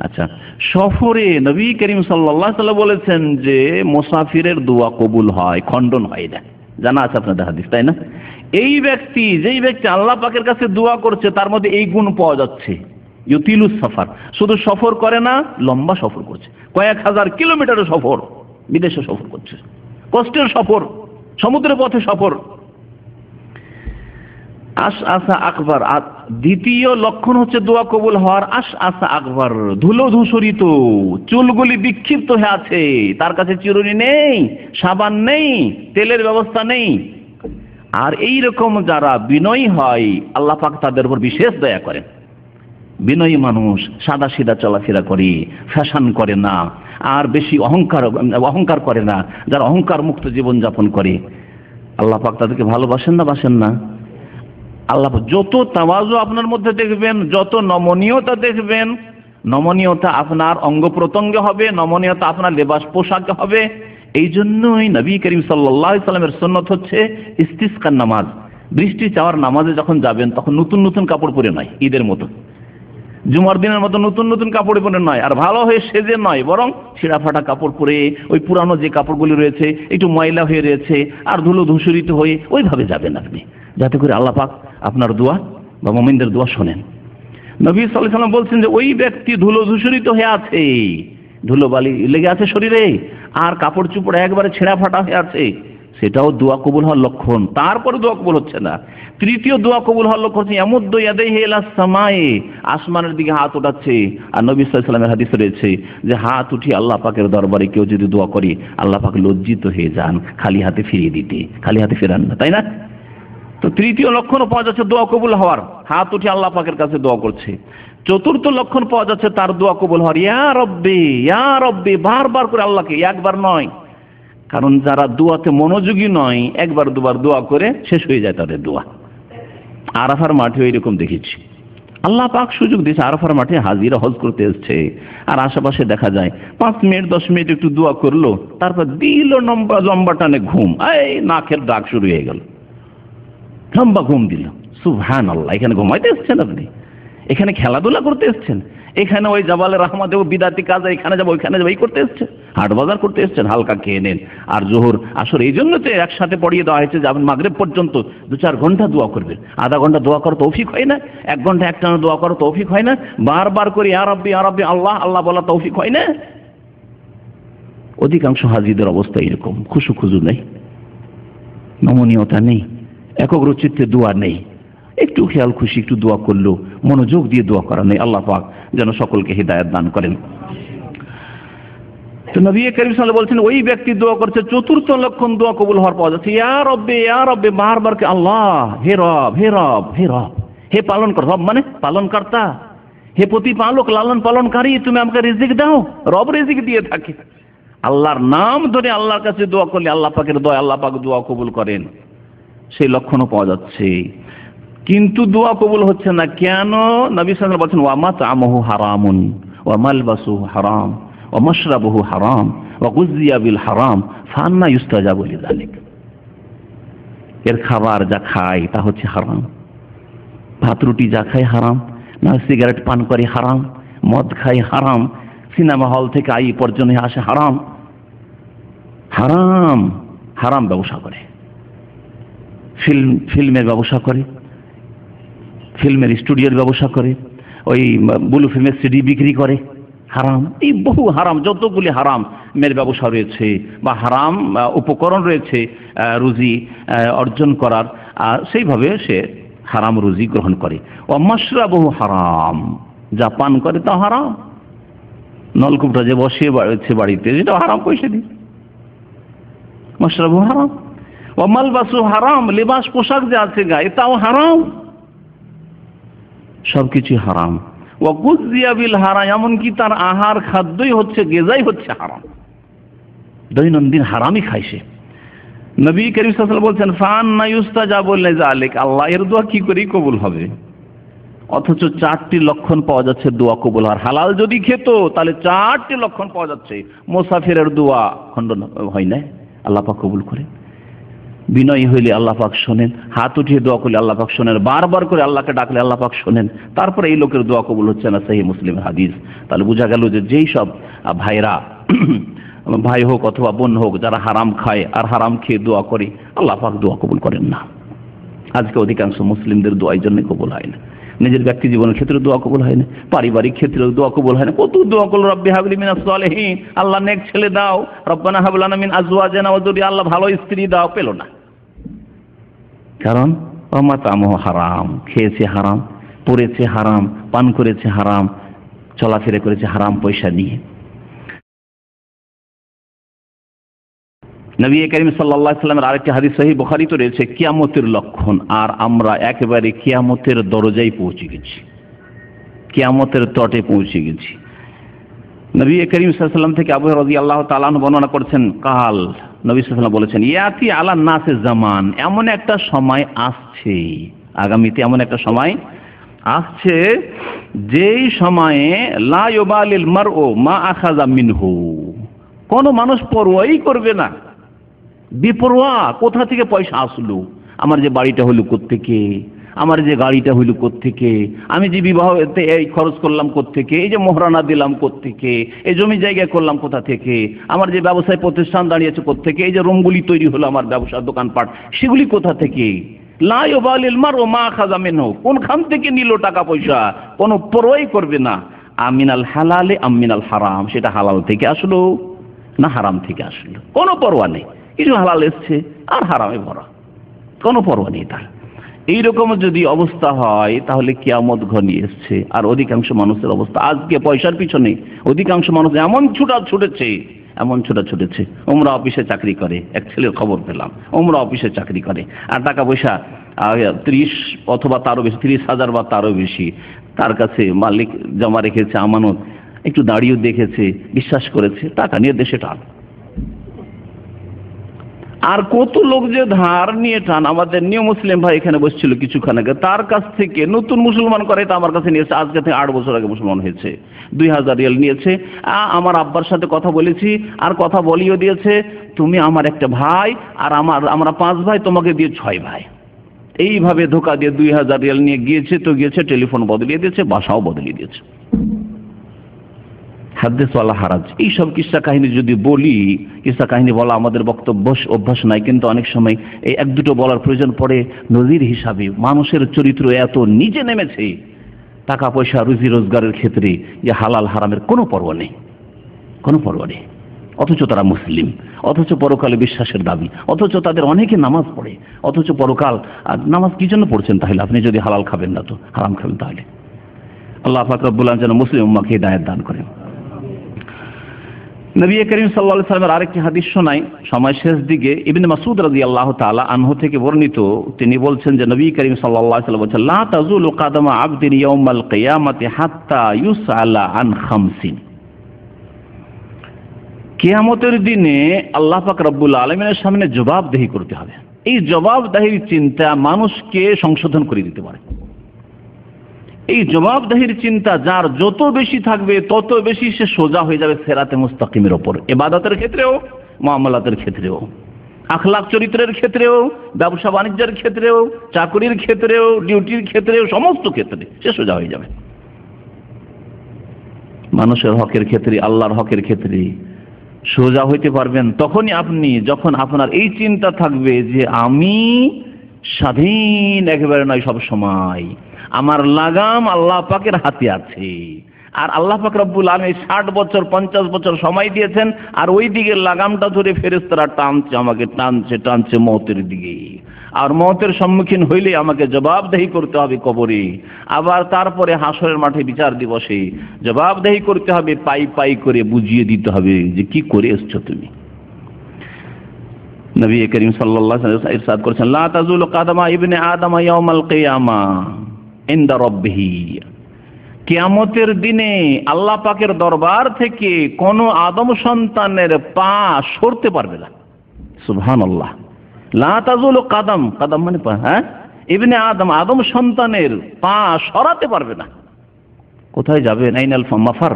আচ্ছা, সফরে নবী করিম সাল্লাল্লাহু আলাইহি ওয়াসাল্লাম বলেছেন যে মুসাফিরের দোয়া কবুল হয়, খণ্ডন হয় না। জানা আছে আপনাদের হাদিস, তাই না? এই ব্যক্তি, যেই ব্যক্তি আল্লাহ পাকের কাছে দোয়া করছে, তার মধ্যে এই গুণ পাওয়া যাচ্ছে, ইউতিলুস সাফার। শুধু সফর করে না, লম্বা সফর করছে, কয়েক হাজার কিলোমিটারের সফর, বিদেশে সফর করছে, কষ্টের সফর, সমুদ্রের পথে সফর। আশআসা আকবার, দ্বিতীয় লক্ষণ হচ্ছে দোয়া কবুল হওয়ার। আশআসা আকবার, ধুলো ধূসরিত, চুলগুলি বিক্ষিপ্ত হয়ে আছে, তার কাছে চিরুনি নেই, সাবান নেই, তেলের ব্যবস্থা নেই। আর এই রকম যারা বিনয়ী হয়, আল্লাহ পাক তাদের উপর বিশেষ দয়া করেন। বিনয়ী মানুষ সাদা সিধা চলাফেরা করে, ফ্যাশন করে না, আর বেশি অহংকার করে না, যারা অহংকার মুক্ত জীবন যাপন করে, আল্লাহ পাক তাদেরকে ভালোবাসেন না, বাসেন না? আল্লাহ যত তাওয়াজু আপনার মধ্যে দেখবেন, যত নমনীয়তা দেখবেন, নমনীয়তা আপনার অঙ্গ প্রত্যঙ্গে হবে, নমনীয়তা আপনার লেবাস পোশাকে হবে। এই জন্যই নবী করিম সাল্লাল্লাহু আলাইহি সাল্লামের সুন্নাত হচ্ছে ইস্তিসকার নামাজ। বৃষ্টি চাওয়ার নামাজে যখন যাবেন তখন নতুন নতুন কাপড় পরে নয়, ঈদের মতো জুমার দিনের মতো নতুন নতুন কাপড় পরে নয়, আর ভালো হয়ে সেজে নয়, বরং ছিঁড়া ফাটা কাপড় পরে, ওই পুরানো যে কাপড়গুলি রয়েছে একটু ময়লা হয়ে রয়েছে আর ধুলো ধূসরিত হয়ে ওইভাবে যাবেন আপনি, যাতে করে আল্লাহ পাক আপনার দোয়া বা মুমিনদের দোয়া শোনেন। নবী সাল্লাল্লাহু আলাইহি ওয়াসাল্লাম বলছেন যে ওই ব্যক্তি ধুলো ধূসরিত হয়ে আছে, ধুলো বালি লেগে আছে শরীরে, আর কাপড় চোপড় একবারে ছেঁড়া ফাটা হয়ে আছে, সেটাও দোয়া কবুল হওয়ার লক্ষণ। তারপরে দোয়া কবুল হচ্ছে না। তৃতীয় দোয়া কবুল হওয়ার লক্ষণ হচ্ছে ইয়ামুদ্দু ইয়াদাইহি ইলাস সামায়ে, আসমানের দিকে হাত ওঠাচ্ছে। আর নবী সাল্লাল্লাহু আলাইহি ওয়াসাল্লামের হাদিসে রয়েছে যে হাত উঠিয়ে আল্লাহ পাকের দরবারে কেউ যদি দোয়া করে, আল্লাহ পাক লজ্জিত হয়ে যান খালি হাতে ফিরিয়ে দিতে, খালি হাতে ফেরান না, তাই না? তো তৃতীয় লক্ষণও পাওয়া যাচ্ছে দোয়া কবুল হওয়ার, হাত উঠে আল্লাহ পাকের কাছে দোয়া করছে। চতুর্থ লক্ষণ পাওয়া যাচ্ছে তার দোয়া কবুল হওয়ার, ইয়া রব্বি, বারবার করে আল্লাহকে, একবার নয়। কারণ যারা দোয়াতে মনোযোগী নয়, একবার দুবার দোয়া করে শেষ হয়ে যায় তাদের দোয়া। আরাফার মাঠে এরকম দেখেছি, আল্লাহ পাক সুযোগ দিয়েছে, আরাফার মাঠে হাজিরা হজ করতে এসছে, আর আশেপাশে দেখা যায় 5 মিনিট 10 মিনিট একটু দোয়া করলো, তারপর দিল লম্বা টানে ঘুম, এই নাকের ডাক শুরু হয়ে গেল, লম্বা ঘুম দিল। সুবহানাল্লাহ, এখানে ঘুমাইতে এসছেন আপনি? এখানে খেলাধুলা করতে এসছেন? এখানে ওই জাবালে রাহমাতে ও বিদাতি কাজ, এখানে যাবো ওইখানে যাবো, এই করতে এসছেন, হাট বাজার করতে এসছেন, হালকা খেয়ে নেন। আর জোহর আসর এই জন্য তো একসাথে পড়িয়ে দেওয়া হয়েছে, যাবেন মাগরিব পর্যন্ত 2-4 ঘন্টা দোয়া করবেন। আধা ঘন্টা দোয়া করা তৌফিক হয় না, 1 ঘন্টা একটানা দোয়া করা তৌফিক হয় না, বারবার করে ইয়া রাব্বি আল্লাহ আল্লাহ বলা তৌফিক হয় না। অধিকাংশ হাজিদের অবস্থা এরকম, খুশু খুজু নেই, নমনীয়তা নেই, একগ্রচিত্তে দোয়া নেই, একটু খেয়াল খুশি একটু দোয়া করলো, মনোযোগ দিয়ে দোয়া করা নেই। আল্লাহ পাক যেন সকলকে হিদায়াত দান করেন। তো নবী করিম সাল্লাল্লাহু আলাইহি ওয়াসাল্লাম বলছেন, ওই ব্যক্তি দোয়া করছে, 4র্থ লক্ষণ দোয়া কবুল হওয়ার পাওয়া যাচ্ছে, ইয়া রব্বে বারবার কে আল্লাহ, হে রব হে রব হে রব, হে পালন কর, রব মানে পালনকর্তা, হে প্রতিপালক লালন পালনকারী, তুমি আমাকে রিজিক দাও। রব রিজিক দিয়ে থাকে। আল্লাহর নাম ধরে আল্লাহর কাছে দোয়া করলে আল্লাহ পাকের দয়া, আল্লাহ পাক দোয়া কবুল করেন, সেই লক্ষণও পাওয়া যাচ্ছে। কিন্তু দোয়া কবুল হচ্ছে না কেন? নবী সাল্লাল্লাহু আলাইহি ওয়াসাল্লাম বলেন, ওয়া মাতআমুহু হারামুন ওয়া মালবাসুহু হারাম ওয়া মাশরাবুহু হারাম ওয়া গুযিয়া বিল হারাম ফান্না ইউস্তাজাবু লিযালিক। এর খাবার যা খায় তা হচ্ছে হারাম, ভাত রুটি যা খায় হারাম, না সিগারেট পান করে হারাম, মদ খায় হারাম, সিনেমা হল থেকে আই পর্যন্ত আসে হারাম, হারাম হারাম ব্যবসা করে, ফিল্মের ব্যবসা করে, ফিল্মের স্টুডিওর ব্যবসা করে, ওই ব্লু ফিল্মের সিডি বিক্রি করে, হারাম। এই বহু হারাম, যতগুলি হারামের ব্যবসা রয়েছে বা হারাম উপকরণ রয়েছে রুজি অর্জন করার, সেইভাবে সে হারাম রুজি গ্রহণ করে। ও মাশরাবুহু হারাম, যা পান করে তা হারাম, নলকূপটা যে বসিয়ে বাড়িতে যেটা হারাম পয়সা দিয়ে, মাশরাবুহু হারাম। ও মালবাসুহু হারাম, লেবাস পোশাক যে আছে গায়ে তাও হারাম, সবকিছু হারাম। ওয়া গুযিয়া বিল হারাম, এমনকি তার আহার খাদ্যই হচ্ছে, গেজাই হচ্ছে হারাম, দৈনন্দিন হারামই খাইছে। নবী করিম সাল্লাল্লাহু আলাইহি ওয়াসাল্লাম বলছেন, ফান্না ইউস্তাজাবু লিযালিক, আল্লাহ এর দোয়া কি করে কবুল হবে? অথচ 4টি লক্ষণ পাওয়া যাচ্ছে দোয়া কবুল হওয়ার। হালাল যদি খেত তাহলে 4টি লক্ষণ পাওয়া যাচ্ছে। মুসাফিরের দোয়া খণ্ডন হয় না, আল্লাহ পাক কবুল করে। বিনয়ী হইলে আল্লাহ পাক শোনেন, হাত উঠিয়ে দোয়া করলে আল্লাহ পাক শোনেন, বারবার করে আল্লাহকে ডাকলে আল্লাহ পাক শোনেন। তারপরে এই লোকের দোয়া কবুল হচ্ছে না, সহিহ মুসলিমের হাদিস। তাহলে বোঝা গেল যে যেই সব ভাইরা, ভাই হোক অথবা বোন হোক, যারা হারাম খায় আর হারাম খেয়ে দোয়া করে, আল্লাহ পাক দোয়া কবুল করেন না। আজকে অধিকাংশ মুসলিমদের দোয়া এই জন্য কবুল হয় না। নিজের ব্যক্তি জীবনের ক্ষেত্রে দোয়া কবুল হয় না, পারিবারিক ক্ষেত্রে দোয়া কবুল হয় না। কত দোয়া করলো, রব্বি হাবলি মিনাস সালিহিন, আল্লাহ নেক ছেলে দাও, রব্বানা হাব লানা মিন আজওয়াজিনা ওয়া যুররিয়াতিনা, আল্লাহ ভালো স্ত্রী দাও, পেল না। কারণ ওয়া মাতআমুহু হারাম, খেয়েছে হারাম, পড়েছে হারাম, পান করেছে হারাম, চলাফেরা করেছে হারাম পয়সা নিয়ে। নবী করিম সাল্লাল্লাহু আলাইহি ওয়াসাল্লামের আরেকটি হাদিস সহিহ বুখারীতে রয়েছে, কিয়ামতের লক্ষণ। আর আমরা একেবারে কিয়ামতের দরজায় পৌঁছে গেছি, কিয়ামতের তটে পৌঁছে গেছি। নবী করিম সাল্লাল্লাহু আলাইহি ওয়াসাল্লাম থেকে আবু হুরায়রা রাদিয়াল্লাহু তাআলা আনহু বর্ণনা করেছেন, কাল নবী সাল্লাল্লাহু আলাইহি ওয়াসাল্লাম বলেছেন, ইয়াতি আলান নাসে জামান, এমন একটা সময় আসছে, আগামীতে এমন একটা সময় আসছে, যেই সময়ে লা ইউবালিল মারউ মা আখাযা মিনহু, কোন মানুষ পরোয়াই করবে না, বেপরোয়া, কোথা থেকে পয়সা আসলো, আমার যে বাড়িটা হইল কোত্থেকে, আমার যে গাড়িটা হইল কোত্থেকে, আমি যে বিবাহতে এই খরচ করলাম কোত্থেকে, এই যে মোহরানা দিলাম কোত্থেকে, এই জমি জায়গায় করলাম কোথা থেকে, আমার যে ব্যবসায় প্রতিষ্ঠান দাঁড়িয়েছে কোত্থেকে, এই যে রুমগুলি তৈরি হলো আমার ব্যবসা দোকানপাট, সেগুলি কোথা থেকে। লা ইউবালিল মারউ মা আখাযা মিনহু, কোনখান থেকে নিল টাকা পয়সা, কোনো পরোয়াই করবে না। আমিনাল হালালে আমিনাল হারাম, সেটা হালাল থেকে আসলো না হারাম থেকে আসলো, কোনো পরোয়া নেই। কিছু হালাল এসছে আর হারামে ভরা, কোনো পরোয়া নেই তার। এইরকম যদি অবস্থা হয় তাহলে কিয়ামত ঘনিয়ে এসছে। আর অধিকাংশ মানুষের অবস্থা আজকে পয়সার পিছনে, অধিকাংশ মানুষ এমন ছুটা ছুটেছে। ওমরা অফিসে চাকরি করে, এক ছেলের খবর পেলাম, ওমরা অফিসে চাকরি করে, আর টাকা পয়সা 30 অথবা তারও বেশি, 30,000 বা তারও বেশি তার কাছে মালিক জমা রেখেছে, আমানত। একটু দাঁড়িয়ে দেখেছে, বিশ্বাস করেছে, টাকা নিয়ে দেশে টান। আর কত লোক যে ধার নিয়ে টান, আমাদের নিউ মুসলিম ভাই এখানে বসছিল কিছুক্ষণ আগে, তার কাছ থেকে নতুন মুসলমান করে, এটা আমার কাছে নিয়েছে, আজকে থেকে 8 বছর আগে মুসলমান হয়েছে, 2000 রিয়াল নিয়েছে। আমার আব্বার সাথে কথা বলেছি, আর কথা বলিও দিয়েছে, তুমি আমার একটা ভাই, আর আমরা 5 ভাই, তোমাকে দিয়ে 6 ভাই। এইভাবে ধোকা দিয়ে 2000 রিয়াল নিয়ে গিয়েছে তো গিয়েছে, টেলিফোন বদলিয়ে দিয়েছে, বাসাও বদলিয়ে দিয়েছে। হাদিস ওয়ালা হারাজ, এইসব কিসসা কাহিনী যদি বলি, কিসসা কাহিনী বলা আমাদের বক্তব্য অভ্যাস নাই, কিন্তু অনেক সময় এই এক দুটো বলার প্রয়োজন পড়ে নজির হিসাবে। মানুষের চরিত্র এত নিচে নেমেছে টাকা পয়সা রুজি রোজগারের ক্ষেত্রে যে হালাল হারামের কোনো পরোয়া নেই, কোনো পরোয়া নেই। অথচ তারা মুসলিম, অথচ পরকালে বিশ্বাসের দাবি, অথচ তাদের অনেকে নামাজ পড়ে, অথচ পরকাল। আর নামাজ কি জন্য পড়ছেন তাহলে? আপনি যদি হালাল খাবেন না তো হারাম খাবেন তাহলে? আল্লাহ পাক রব্বুল আলামিন যেন মুসলিম উম্মাহকে হিদায়াত দান করেন। নবী করিম সাল্লাল্লাহু আলাইহি ওয়াসাল্লামের আরেকটি হাদিস শোনাই সময় শেষ দিকে। ইবনে মাসউদ রাদিয়াল্লাহু তাআলা আনহু থেকে বর্ণিত, তিনি বলছেন যে নবী করিম সাল্লাল্লাহু আলাইহি ওয়াসাল্লাম বলেছেন, লা তাজুলু কাদামা আবদিন ইয়াউমাল কিয়ামাতি হাত্তা ইউসআলা আন খামসিন। কিয়ামতের দিনে আল্লাহ পাক রব্বুল আলামিনের সামনে জবাবদিহি করতে হবে। এই জবাবদিহির চিন্তা মানুষকে সংশোধন করে দিতে পারে। এই জবাবদিহির চিন্তা যার যত বেশি থাকবে তত বেশি সে সোজা হয়ে যাবে সিরাতে মুস্তাকিমের ওপর, ইবাদতের ক্ষেত্রেও, মুআমালাতের ক্ষেত্রেও, আখলাক চরিত্রের ক্ষেত্রেও, ব্যবসা বাণিজ্যের ক্ষেত্রেও, চাকরির ক্ষেত্রেও, ডিউটির ক্ষেত্রেও, সমস্ত ক্ষেত্রে সে সোজা হয়ে যাবে। মানুষের হকের ক্ষেত্রে, আল্লাহর হকের ক্ষেত্রে সোজা হইতে পারবেন তখনই আপনি যখন আপনার এই চিন্তা থাকবে যে আমি স্বাধীন একেবারে নয়, সব সময় আমার লাগাম আল্লাহ পাকের হাতে আছে। আর আল্লাহ পাক রব্বুল আলামিন 60 বছর 50 বছর সময় দিয়েছেন, আর ওই দিকে লাগামটা ধরে ফেরেশতারা টানছে, আমাকে টানছে মওতের দিকে। আর মওতের সম্মুখীন হইলে আমাকে জবাবদিহি করতে হবে কবরে, আবার তারপরে হাসরের মাঠে বিচার দিবসে জবাবদিহি করতে হবে, পাই পাই করে বুঝিয়ে দিতে হবে যে কি করে এসছো তুমি। নবী করিম সাল্লাল্লাহু আলাইহি ওয়াসাল্লাম ইরশাদ করেছেন, লা তাজুলু কাদামা ইবনে আদম ইয়াউমাল কিয়ামা ইনদা রাব্বিহি। কিয়ামতের দিনে আল্লাহ পাকের দরবার থেকে কোন আদম সন্তানের পা সরতে পারবে না। সুবহানাল্লাহ। লা তাজুলু কাদাম, কাদাম মানে পা, হ্যাঁ, ইবনে আদম, আদম সন্তানের পা সরাতে পারবে না। কোথায় যাবেন? আইনাল মাফার,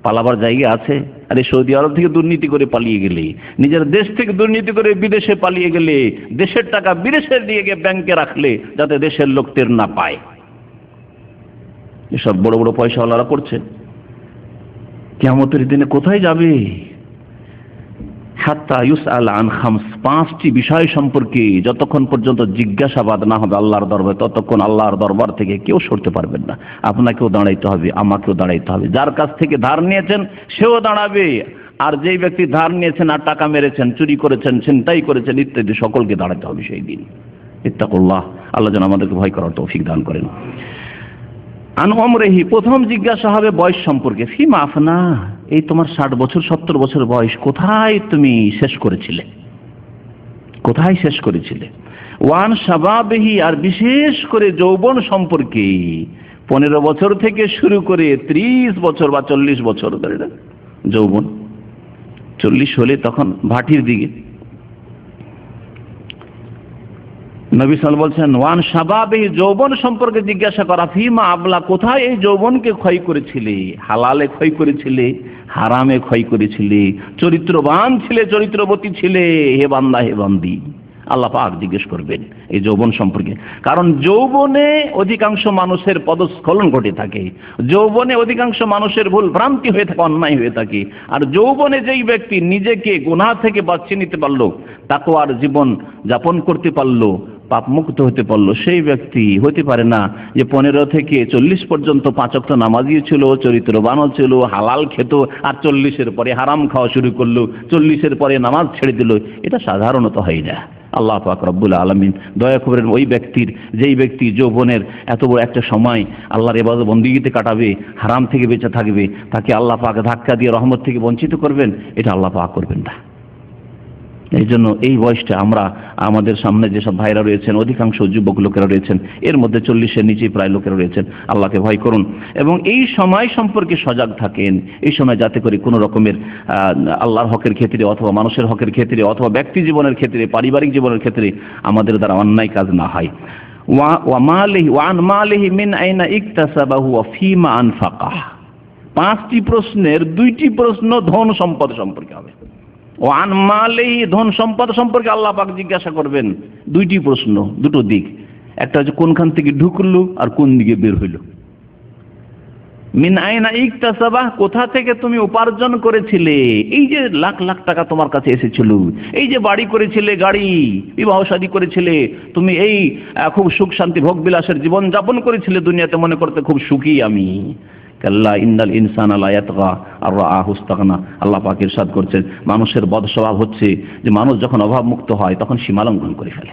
পালাবার জায়গা আছে? আরে সৌদি আরব থেকে দুর্নীতি করে পালিয়ে গেলে, নিজের দেশ থেকে দুর্নীতি করে বিদেশে পালিয়ে গেলে, দেশের টাকা বিদেশে দিয়ে গিয়ে ব্যাংকে রাখলে যাতে দেশের লোক টের না পায়, এসব বড় বড় পয়সাওয়ালারা করছে। কিয়ামতের দিনে কোথায় যাবে? হাত্তা ইউসআল আন খামস, 5টি বিষয় সম্পর্কে যতক্ষণ পর্যন্ত জিজ্ঞাসাবাদ না হবে আল্লাহর দরবারে, ততক্ষণ আল্লাহর দরবার থেকে কেউ সরতে পারবেন না। আপনাকেও দাঁড়াইতে হবে, আমাকেও দাঁড়াইতে হবে। যার কাছ থেকে ধার নিয়েছেন সেও দাঁড়াবে, আর যেই ব্যক্তি ধার নিয়েছেন আর টাকা মেরেছেন, চুরি করেছেন, ছিনতাই করেছেন ইত্যাদি, সকলকে দাঁড়াতে হবে সেই দিন। ইত্তাকুল্লাহ, আল্লাহ যেন আমাদেরকে ভয় করার তৌফিক দান করেন। আন উমরিহি, প্রথম জিজ্ঞাসা হবে বয়স সম্পর্কে। ফিমা আফনা, এই তোমার 60 বছর 70 বছর বয়স, কোথায় তুমি শেষ করেছিলে, কোথায় শেষ করেছিলে? ওয়ান শাবাবিহি, আর বিশেষ করে যৌবন সম্পর্কে, 15 বছর থেকে শুরু করে 30 বছর বা 40 বছর ধরে যৌবন, 40 হলে তখন ভাটির দিকে। নবী সাল্লাল্লাহু আলাইহি ওয়াসাল্লাম বলছেন, ওয়ান শাবাবিহি, যৌবন সম্পর্কে জিজ্ঞাসা করা। ফিমা আবলা, কোথায় এই যৌবনকে ক্ষয় করেছিলে? হালালে ক্ষয় করেছিলে, হারামে ক্ষয় করেছিলে, চরিত্রবান ছিলে, চরিত্রবতী ছিলে, হে বান্দা হে বান্দি। আল্লাহ পাক জিজ্ঞেস করবেন এই যৌবন সম্পর্কে, কারণ যৌবনে অধিকাংশ মানুষের পদস্খলন ঘটে থাকে, যৌবনে অধিকাংশ মানুষের ভুল ভ্রান্তি হয়ে থাকে, অন্যায় হয়ে থাকে। আর যৌবনে যেই ব্যক্তি নিজেকে গুনাহ থেকে বাঁচিয়ে নিতে পারলো, তাকওয়ার জীবন যাপন করতে পারলো, পাপ মুক্ত হতে পারলো, সেই ব্যক্তি হতে পারে না যে 15 থেকে 40 পর্যন্ত 5 ওয়াক্ত নামাজিও ছিল, চরিত্রবানও ছিল, হালাল খেত, আর 40-এর পরে হারাম খাওয়া শুরু করলো, 40-এর পরে নামাজ ছেড়ে দিল। এটা সাধারণত হয় না। আল্লাহ পাক রব্বুল আলামিন দয়া করেন ওই ব্যক্তির, যেই ব্যক্তি যৌবনের এত বড় একটা সময় আল্লাহর ইবাদত বন্দেগীতে কাটাবে, হারাম থেকে বেঁচে থাকবে, তাকে আল্লাহ পাক ধাক্কা দিয়ে রহমত থেকে বঞ্চিত করবেন, এটা আল্লাহ পাক করবেন না। এই জন্য এই বয়সটা আমরা, আমাদের সামনে যেসব ভাইরা রয়েছেন, অধিকাংশ যুবক লোকেরা রয়েছেন, এর মধ্যে 40-এর নিচেই প্রায় লোকেরা রয়েছেন, আল্লাহকে ভয় করুন এবং এই সময় সম্পর্কে সজাগ থাকেন। এই সময় যাতে করে কোনো রকমের আল্লাহর হকের ক্ষেত্রে অথবা মানুষের হকের ক্ষেত্রে অথবা ব্যক্তি জীবনের ক্ষেত্রে, পারিবারিক জীবনের ক্ষেত্রে আমাদের দ্বারা অন্যায় কাজ না হয়। ওয়ান মালিহি মিন আইনা ইকতাসাবাহু ওয়া ফিমা আনফাকাহ, 5টি প্রশ্নের 2টি প্রশ্ন ধন সম্পদ সম্পর্কে হবে। ওয়ান মালেই, ধন সম্পদ সম্পর্কে আল্লাহ পাক জিজ্ঞাসা করবেন 2টি প্রশ্ন, 2টো দিক। একটা হচ্ছে কোনখান থেকে ঢুকলো আর কোন দিকে বের হইল। মিন আইনা ইকতাসাবাহ, কোথা থেকে তুমি উপার্জন করেছিলে? এই যে লাখ লাখ টাকা তোমার কাছে এসেছিল, এই যে বাড়ি করেছিলে, গাড়ি, বিবাহ শাদী করেছিলে, তুমি এই খুব সুখ শান্তি ভোগ বিলাসের জীবন যাপন করেছিলে দুনিয়াতে, মনে করতে খুব সুখী আমি। কাল্লা ইন্নাল ইনসানা লা ইয়াতগা আর রাআহু ইসতাগনা। আল্লাহ পাক ইরশাদ করছেন, মানুষের বদ স্বভাব হচ্ছে যে মানুষ যখন অভাব মুক্ত হয় তখন সীমা লঙ্ঘন করে ফেলে।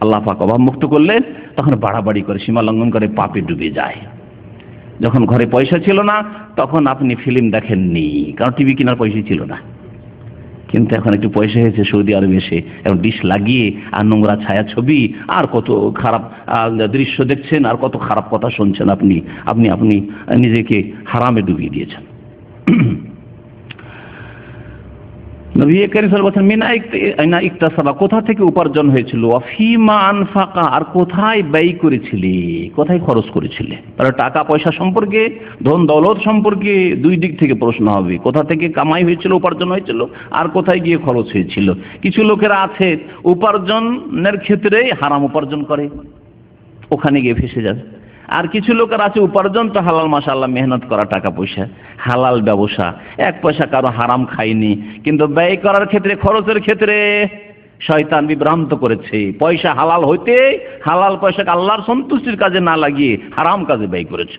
আল্লাহ পাক অভাব মুক্ত করলেন তখন বাড়াবাড়ি করে সীমা লঙ্ঘন করে পাপে ডুবে যায়। যখন ঘরে পয়সা ছিল না তখন আপনি ফিল্ম দেখেননি, কারণ টিভি কেনার পয়সা ছিল না। কিন্তু এখন একটু পয়সা হয়েছে সৌদি আরবে এসে, এখন ডিশ লাগিয়ে আর নোংরা ছায়া ছবি আর কত খারাপ দৃশ্য দেখছেন আর কত খারাপ কথা শুনছেন। আপনি আপনি আপনি নিজেকে হারামে ডুবিয়ে দিয়েছেন। নবী করিম সাল্লাল্লাহু আলাইহি ওয়াসাল্লাম মিন আইনা ইকতাসাবা, কোথা থেকে উপার্জন হয়েছিল, ফিমা আনফাকা, আর কোথায় ব্যয় করেছিলে, কোথায় খরচ করেছিলে। তাহলে টাকা পয়সা সম্পর্কে, ধন দৌলত সম্পর্কে দুই দিক থেকে প্রশ্ন হবে, কোথা থেকে কামাই হয়েছিল, উপার্জন হয়েছিল, আর কোথায় গিয়ে খরচ হয়েছিল। কিছু লোকেরা আছে উপার্জনের ক্ষেত্রে হারাম উপার্জন করে, ওখানে গিয়ে ফেসে যাবে। আর কিছু লোকের আছে উপার্জন তো হালাল, মাশাআল্লাহ, মেহনত করা টাকা পয়সা, হালাল ব্যবসা, এক পয়সা কারো হারাম খায়নি, কিন্তু ব্যয় করার ক্ষেত্রে, খরচের ক্ষেত্রে শয়তান বিভ্রান্ত করেছে। পয়সা হালাল হইতে হালাল পয়সাকে আল্লাহর সন্তুষ্টির কাজে না লাগিয়ে হারাম কাজে ব্যয় করেছে,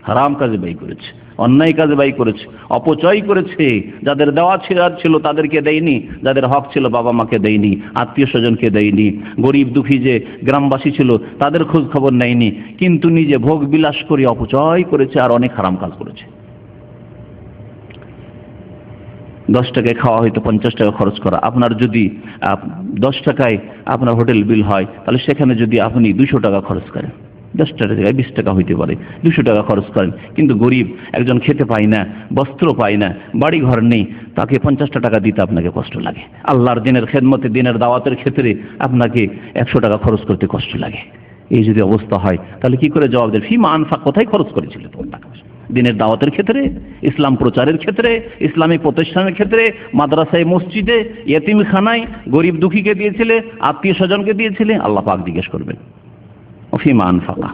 হারাম কাজে ব্যয় করেছে, অন্যায় কাজে ব্যয় করেছে, অপচয় করেছে। যাদের দেওয়া ছিল তাদেরকে দেয়নি, যাদের হক ছিল বাবা মাকে দেয়নি, আত্মীয় স্বজনকে দেয়নি, গরিব দুঃখী যে গ্রামবাসী ছিল তাদের খোঁজ খবর নেয়নি, কিন্তু নিজে ভোগ বিলাস করে অপচয় করেছে আর অনেক হারাম কাজ করেছে। 10 টাকায় খাওয়া হয়তো 50 টাকা খরচ করা। আপনার যদি 10 টাকায় আপনার হোটেল বিল হয়, তাহলে সেখানে যদি আপনি 200 টাকা খরচ করেন, 10 টাকা জায়গায় 20 টাকা হইতে পারে, 200 টাকা খরচ করেন, কিন্তু গরিব একজন খেতে পায় না, বস্ত্র পায় না, বাড়ি ঘর নেই, তাকে 50 টাকা দিতে আপনাকে কষ্ট লাগে। আল্লাহর দিনের খেদমতে, দিনের দাওয়াতের ক্ষেত্রে আপনাকে 100 টাকা খরচ করতে কষ্ট লাগে। এই যদি অবস্থা হয় তাহলে কি করে জবাব দেবে? ফিমা আনফাক, কোথায় খরচ করেছিল তোমার টাকা? দিনের দাওয়াতের ক্ষেত্রে, ইসলাম প্রচারের ক্ষেত্রে, ইসলামী প্রতিষ্ঠানের ক্ষেত্রে, মাদ্রাসায়, মসজিদে, ইয়েতিমখানায় গরিব দুঃখীকে দিয়েছিলে, আত্মীয় স্বজনকে দিয়েছিলে, আল্লাহ পাক জিজ্ঞেস করবেন ফিমা আনফাকা।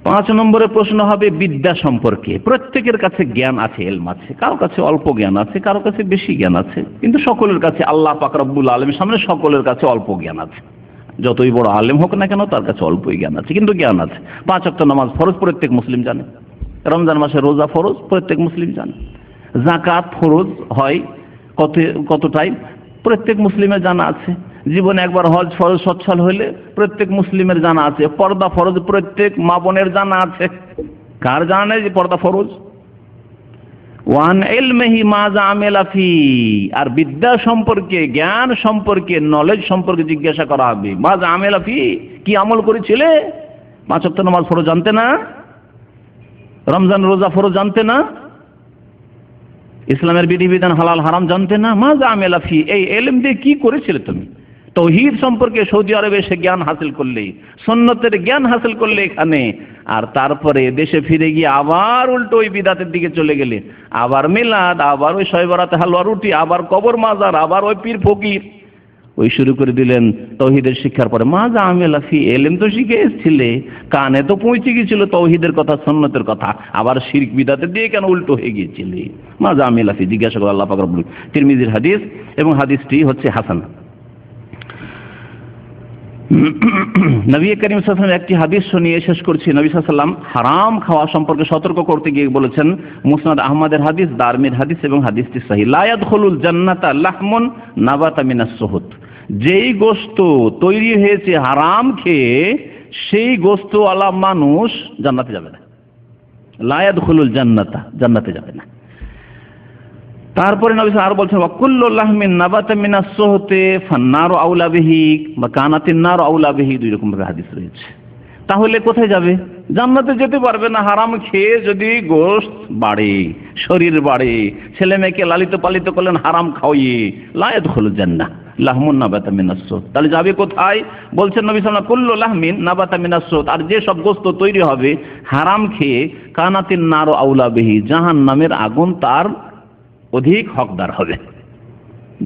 5 নম্বরের প্রশ্ন হবে বিদ্যা সম্পর্কে। প্রত্যেকের কাছে জ্ঞান আছে, এলম আছে, কারো কাছে অল্প জ্ঞান আছে, কারো কাছে বেশি জ্ঞান আছে, কিন্তু সকলের কাছে আল্লাহ পাক রব্বুল আলামিনের সামনে সকলের কাছে অল্প জ্ঞান আছে। যতই বড় আলেম হোক না কেন তার কাছে অল্পই জ্ঞান আছে, কিন্তু জ্ঞান আছে। 5 ওয়াক্ত নামাজ ফরজ, প্রত্যেক মুসলিম জানে। রমজান মাসে রোজা ফরজ, প্রত্যেক মুসলিম জানে। যাকাত ফরজ হয় কতটাই, প্রত্যেক মুসলিমের জানা আছে। জীবনে একবার হজ ফরজ সচ্ছল হইলে প্রত্যেক মুসলিমের জানা আছে। পর্দা ফরজ প্রত্যেক মা বোনের জানা আছে। কার জানা নেই যে পর্দা ফরজ? ওয়ান ইলমিহি মাজা আমিলা ফি, আর বিদ্যা সম্পর্কে, জ্ঞান সম্পর্কে, নলেজ সম্পর্কে জিজ্ঞাসা করা হবে। মাজা আমিলা ফি, কি আমল করেছিলে? 5 ওয়াক্ত নামাজ ফরজ জানতে না? রমজান রোজা ফরজ জানতে না? ইসলামের বিধিবিধান হালাল হারাম জানতে না? মাজা আমিলা ফি, এই ইলম দিয়ে কি করেছিলে তুমি? তাওহীদ সম্পর্কে সৌদি আরবে এসে জ্ঞান হাসিল করলে, সুন্নতের জ্ঞান হাসিল করলে এখানে, আর তারপরে দেশে ফিরে গিয়ে আবার উল্টো ওই বিদাতের দিকে চলে গেলে, আবার মিলাদ, আবার ওই শবে বরাতে হালুয়া রুটি, আবার কবর মাজার, আবার ওই পীর ফকির, ওই শুরু করে দিলেন তাওহীদের শিক্ষার পরে। মাজা আমিলা ফি, ইলম তো শিখে এসেছিলে, কানে তো পৌঁছে গিয়েছিল তাওহীদের কথা, সুন্নতের কথা, আবার শিরক বিদাতের দিয়ে কেন উল্টো হয়ে গিয়েছিলে? মাজা আমিলা ফি, জিজ্ঞাসা করে আল্লাহ পাক রব্বুল। তিরমিজির হাদিস, এবং হাদিসটি হচ্ছে হাসান। নবী করিম সাল্লাল্লাহু আলাইহি ওয়াসাল্লাম একটি হাদিস শুনিয়ে শেষ করছি। নবী সাল্লাল্লাহু আলাইহি ওয়াসাল্লাম হারাম খাওয়া সম্পর্কে সতর্ক করতে গিয়ে বলেছেন, মুসনাদ আহমদের হাদিস, দারমির হাদিস, এবং হাদিসটি সহিহ, লা ইয়াদখুলুল জান্নাতা লাহমুন নাবাতা মিনাস সুহুত, যেই গোশত তৈরি হয়েছে হারাম খেয়ে, সেই গোশতওয়ালা মানুষ জান্নাতে যাবে না। লা ইয়াদখুলুল জান্নাতা, জান্নাতে যাবে না। তারপরে নবী সাল্লাল্লাহু আলাইহি ওয়াসাল্লাম আর বলছেন, ওয়া কুল্লু লাহমিন নাবাতা মিনাস সুহুতি ফান্নারু আউলা বিহি বা কানাতিন নারু আউলা বিহি, 2 রকম ভাবে হাদিস রয়েছে। তাহলে কোথায় যাবে? জান্নাতে যেতে পারবে না। হারাম খেয়ে যদি গোশত বাড়ে, শরীর বাড়ে, ছেলে মেয়েকে লালিত পালিত করলেন হারাম খাওয়িয়ে, লা ইয়াদখুলুল জান্নাহ লাহমুন নাবাতা মিনাস সুহুত, তাহলে যাবে কোথায়? বলছেন নবী সাল্লাল্লাহু আলাইহি ওয়াসাল্লাম, কুল্লু লাহমিন নাবাতা মিনাস সুহুত, আর যে সব গোশত তৈরি হবে হারাম খেয়ে, কানাতিন নারু আউলা বিহি, জাহান্নামের আগুন তার অধিক হকদার হবে।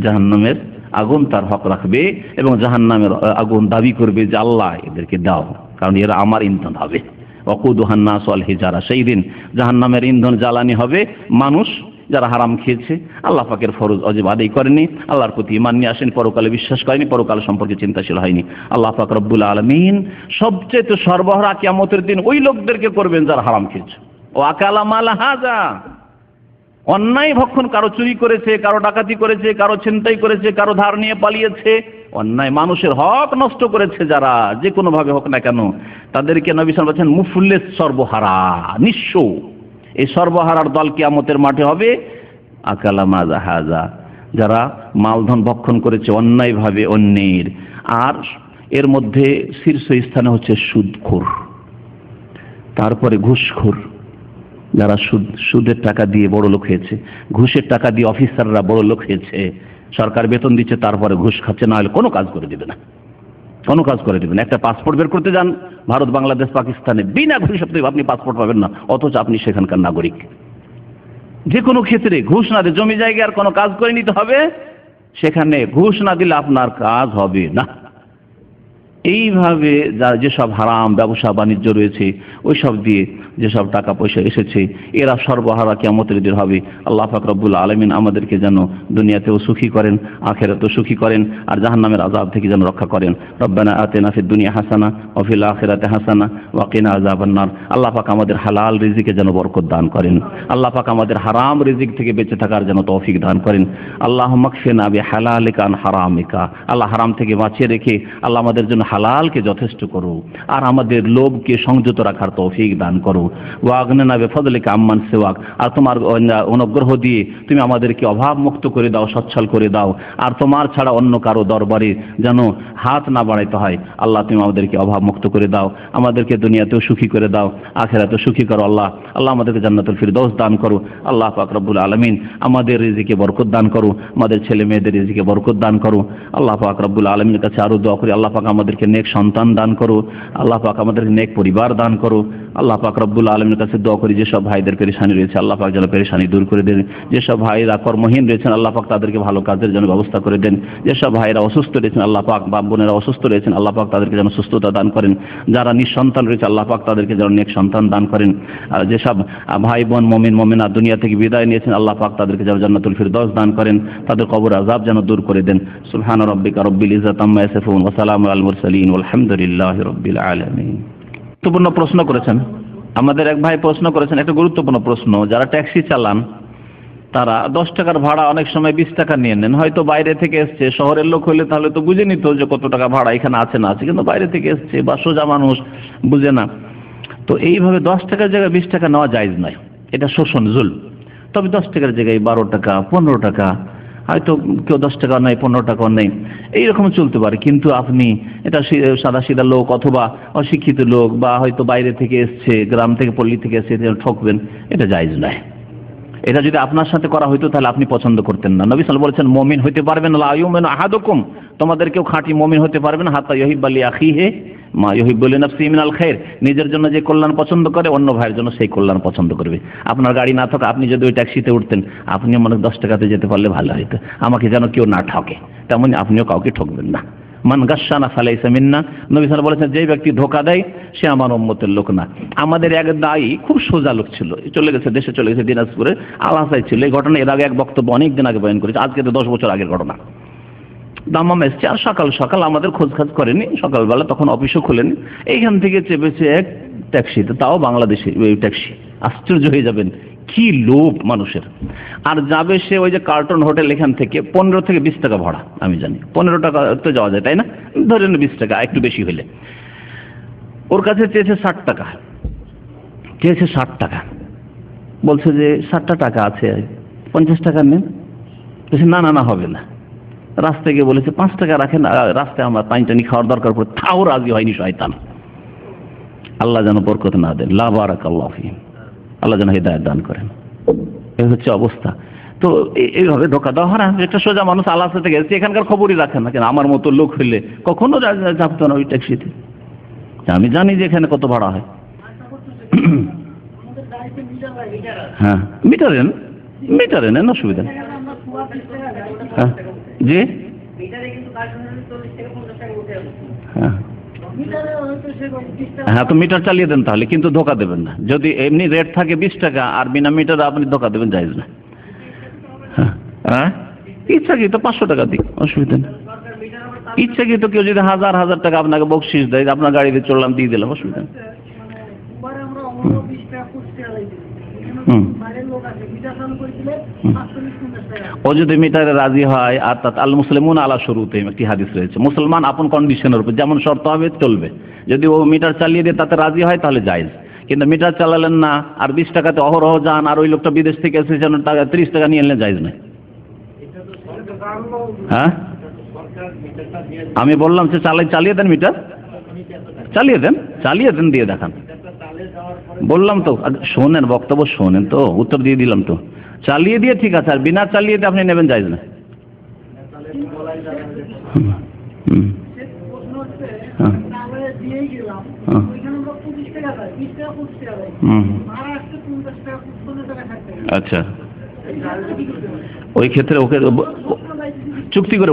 জাহান্নামের আগুন তার হক রাখবে, এবং জাহান্নামের আগুন দাবি করবে যে আল্লাহ এদেরকে দাও, কারণ এরা আমার ইন্ধন হবে। ওয়াকুদুহান নাস ওয়াল হিজারা, সেই দিন জাহান্নামের ইন্ধন জ্বালানি হবে মানুষ যারা হারাম খেয়েছে, আল্লাহ পাকের ফরজ অজিব আদায় করেনি, আল্লাহর প্রতি ঈমান নিয়ে আসেনি, পরকালে বিশ্বাস করেনি, পরকাল সম্পর্কে চিন্তাশীল হয়নি। আল্লাহ পাক রব্বুল আলামিন সবচেয়ে সর্বহারা কিয়ামতের দিন ওই লোকদেরকে করবেন যারা হারাম খেয়েছে। ও আকালা মাল হাজা, অন্যায় ভক্ষণ, কারো চুরি করেছে, কারো ডাকাতি করেছে, কারো ছিনতাই করেছে, কারো ধার নিয়ে পালিয়েছে, অন্যায় মানুষের হক নষ্ট করেছে যারা, যে কোনো ভাবে হোক না কেন, তাদেরকে নবী সাল্লাল্লাহু আলাইহি ওয়াসাল্লাম বলেছেন মুফলিস, সর্বহারা, নিঃস্ব। এই সর্বহারার দল কিয়ামতের মাঠে হবে আকালা মাজা হাজা, যারা মালধন ভক্ষণ করেছে অন্যায়ভাবে অন্যের। আর এর মধ্যে শীর্ষ স্থানে হচ্ছে সুদখোর, তারপরে ঘুষখোর, যারা সুদের টাকা দিয়ে বড় লোক হয়েছে, ঘুষের টাকা দিয়ে অফিসাররা বড় লোক হয়েছে, সরকার বেতন দিচ্ছে তারপরে ঘুষ খাচ্ছে, না হলে কোনো কাজ করে দিবে না, কোনো কাজ করে দেবেন। একটা পাসপোর্ট বের করতে যান ভারত, বাংলাদেশ, পাকিস্তানে, বিনা ঘুষে আপনি পাসপোর্ট পাবেন না, অথচ আপনি সেখানকার নাগরিক। যে কোনো ক্ষেত্রে ঘুষ না দিয়ে জমি জায়গার কোনো কাজ করে নিতে হবে, সেখানে ঘুষ না দিলে আপনার কাজ হবে না। এইভাবে যেসব হারাম ব্যবসা বাণিজ্য রয়েছে, ওই সব দিয়ে যেসব টাকা পয়সা এসেছে, এরা সর্বহারা কিয়ামতের দিন হবে। আল্লাহ পাক রব্বুল আলামিন আমাদেরকে যেন দুনিয়াতেও সুখী করেন, আখিরাতেও সুখী করেন, আর জাহান্নামের আযাব থেকে যেন রক্ষা করেন। রব্বানা আতিনা ফিদ দুনিয়া হাসানা ওয়া ফিল আখিরাতি হাসানা ওয়া কিনা আযাবান নার। আল্লাহ পাক আমাদের হালাল রিজিকে যেন বরকত দান করেন, আল্লাহ পাক আমাদের হারাম রিজিক থেকে বেঁচে থাকার যেন তৌফিক দান করেন। আল্লাহুম্মা কফিনা বিহালালিকা আন হারামিকা, আল্লাহ হারাম থেকে বাঁচিয়ে রেখে আল্লাহ আমাদের জন্য হালালকে যথেষ্ট করো, আর আমাদের লোভকে সংযত রাখার তৌফিক দান করো। ওয়া আগনিনা বিফদলিকা আম্মান সিওয়াক, আর তোমার অনুগ্রহ দিয়ে তুমি আমাদেরকে অভাব মুক্ত করে দাও, সচ্ছল করে দাও, আর তোমার ছাড়া অন্য কারো দরবারে যেন হাত না বাড়াইতে হয়। আল্লাহ তুমি আমাদেরকে অভাব মুক্ত করে দাও, আমাদেরকে দুনিয়াতেও সুখী করে দাও, আখিরাতেও সুখী করো। আল্লাহ আল্লাহ আমাদেরকে জান্নাতুল ফিরদৌস দান করো। আল্লাহ পাক রব্বুল আলামিন আমাদের রিজিকে বরকত দান করো, আমাদের ছেলে মেয়েদের রিজিকে বরকত দান করো। আল্লাহ পাক রব্বুল আলামিনের কাছে আরো দোয়া করি, আল্লাহ পাক আমাদেরকে নেক সন্তান দান করো, আল্লাহ পাক আমাদেরকে নেক পরিবার দান করো। আল্লাহ পাক রব্বুল আলামিনের কাছে দোয়া করি যেসব ভাইদের পেরেশানি রয়েছে, আল্লাহ পাক যেন পেরেশানি দূর করে দেন। যেসব ভাইরা কর্মহীন রয়েছেন, আল্লাহ পাক তাদেরকে ভালো কাজের জন্য ব্যবস্থা করে দেন। যেসব ভাইরা অসুস্থ রয়েছেন, আল্লাহ পাক, বাপ বোনেরা অসুস্থ রয়েছেন, আল্লাহ পাক তাদেরকে যেন সুস্থতা দান করেন। যারা নিঃসন্তান রয়েছে, আল্লাহ পাক তাদেরকে যেন নেক সন্তান দান করেন। আর যেসব ভাই বোন মুমিন মুমিনা দুনিয়া থেকে বিদায় নিয়েছেন, আল্লাহ পাক তাদেরকে যেন জান্নাতুল ফিরদৌস দান করেন, তাদের কবর আযাব যেন দূর করে দেন। সুবহান রাব্বিকা রাব্বিল ইজ্জাতি আম্মা ইয়াসিফুন ওয়া সালামুন আলাল মুরসালিন ওয়ালহামদুলিল্লাহি রাব্বিল আলামিন। গুরুত্বপূর্ণ প্রশ্ন করেছেন আমাদের এক ভাই, প্রশ্ন করেছেন একটা গুরুত্বপূর্ণ প্রশ্ন। যারা ট্যাক্সি চালান তারা 10 টাকার ভাড়া অনেক সময় 20 টাকা নিয়ে নেন। হয়তো বাইরে থেকে এসছে, শহরের লোক হলে তাহলে তো বুঝে নিত যে কত টাকা ভাড়া এখানে আছে না আছে, কিন্তু বাইরে থেকে এসছে বা সোজা মানুষ বুঝে না। তো এইভাবে 10 টাকার জায়গায় 20 টাকা নেওয়া জায়েজ নয়, এটা শোষণ, জুলম। তবে 10 টাকার জায়গায় 12 টাকা 15 টাকা, হয়তো কেউ 10 টাকা নেই 15 টাকা নেই, এইরকম চলতে পারে। কিন্তু আপনি এটা সাদা সিধা লোক অথবা অশিক্ষিত লোক বা হয়তো বাইরে থেকে এসছে, গ্রাম থেকে পল্লী থেকে এসছে, ঠকবেন, এটা জায়েজ নয়। এটা যদি আপনার সাথে করা হইতো তাহলে আপনি পছন্দ করতেন না। নবী সাল্লাল্লাহু আলাইহি ওয়াসাল্লাম বলেছেন মুমিন হতে পারবেন লা ইউমিনু আহাদুকুম, তোমাদের কেউ খাঁটি মুমিন হতে পারবে না হাত্তা ইউহিব্বা লি আখিহি মা ইউহিব্বু লিনাফসিহি মিনাল খায়র, নিজের জন্য যে কল্যাণ পছন্দ করে অন্য ভাইয়ের জন্য সেই কল্যাণ পছন্দ করবে। আপনার গাড়ি না থাকা, আপনি যদি ওই ট্যাক্সিতে উঠতেন, আপনিও মনে 10 টাকাতে যেতে পারলে ভালো হতো, আমাকে যেন কেউ না ঠকে, তেমনি আপনিও কাউকে ঠকবেন না। মান গাশশানা ফালাইসা মিন্না, নবী সাল্লাল্লাহু আলাইহি ওয়াসাল্লাম বলেছেন যে ব্যক্তি ধোঁকা দেয় সে আমার উম্মতের লোক না। আমাদের এক দায়ী খুব সোজা লোক ছিল, চলে গেছে, দেশে চলে গেছে, দিনাজপুরে আলাসাই ছিল। এই ঘটনা এর আগে এক বক্তব্য অনেক দিন আগে বয়ান করেছে, আজকে তো 10 বছর আগের ঘটনা। দাম্মাম এসছে আর সকাল সকাল আমাদের খোঁজখাজ করেনি, সকালবেলা তখন অফিসও খোলেনি, এইখান থেকে চেপেছে এক ট্যাক্সিতে, তাও বাংলাদেশি ট্যাক্সি। আশ্চর্য হয়ে যাবেন কি লোভ মানুষের। আর যাবে সে ওই যে কার্টন হোটেল, এখান থেকে 15 থেকে 20 টাকা ভাড়া, আমি জানি 15 টাকা তো যাওয়া যায়, তাই না? ধরেন 20 টাকা, একটু বেশি হলে। ওর কাছে চেয়েছে 60 টাকা, চেয়েছে 60 টাকা, বলছে যে 60টা টাকা আছে, 50 টাকা নেন। বলছে না না না, হবে না। রাস্তায় গিয়ে বলেছে 5 টাকা রাখেন, রাস্তায় আমার পানি টানি খাওয়ার দরকার পড়ে, তাও রাজি হয়নি শয়তান। আল্লাহ যেন বরকত না দেন, লা বারাকাল্লাহু ফিহি, আল্লাহ যেন হিদায়াত দান করেন। এই হচ্ছে অবস্থা। তো এইভাবে ধোকা দেওয়া হয় না। একটা সোজা মানুষ আলাদা থেকে গেছে, এখানকার খবরই রাখেন না কেন, আমার মতো লোক হইলে কখনো চাপতো না ওই ট্যাক্সিতে। আমি জানি যে এখানে কত ভাড়া হয়। হ্যাঁ, মিটারে মিটারে নেন, অসুবিধা নেই। হ্যাঁ জি, হ্যাঁ হ্যাঁ, তো মিটার চালিয়ে দেন তাহলে, কিন্তু ধোকা দেবেন না। যদি এমনি রেট থাকে 20 টাকা আর বিনা মিটারে আপনি ধোকা দেবেন, জায়েজ না। হ্যাঁ, ইচ্ছাকৃত 500 টাকা দিক, অসুবিধা নেই। ইচ্ছাকৃত কেউ যদি হাজার হাজার টাকা আপনাকে বকশিস দেয়, আপনার গাড়িতে চললাম দিয়ে দিলাম, অসুবিধা নেই। ও যদি মিটারে রাজি হয়, আর আল মুসলিমুন আলা শুরুতে একটি হাদিস রয়েছে, মুসলমান আপন কন্ডিশনের উপর, যেমন শর্ত হবে চলবে। যদি ও মিটার চালিয়ে দিয়ে তাতে রাজি হয় তাহলে জায়েজ, কিন্তু মিটার চালালেন না আর 20 টাকাতে অহরহ যান, আর ওই লোকটা বিদেশ থেকে এসেছেন, টাকা 30 টাকা নিয়ে এলেন, জায়েজ নাই। হ্যাঁ, আমি বললাম যে চালিয়ে দেন, মিটার চালিয়ে দেন দিয়ে দেখান। বললাম তো, শোনেন, বক্তব্য শোনেন তো, উত্তর দিয়ে দিলাম তো। চালিয়ে দিয়ে ঠিক আছে, আর বিনা চালিয়ে দিয়ে আপনি নেবেন, জায়েজ না। আচ্ছা, ওই ক্ষেত্রে ওকে চুক্তি করে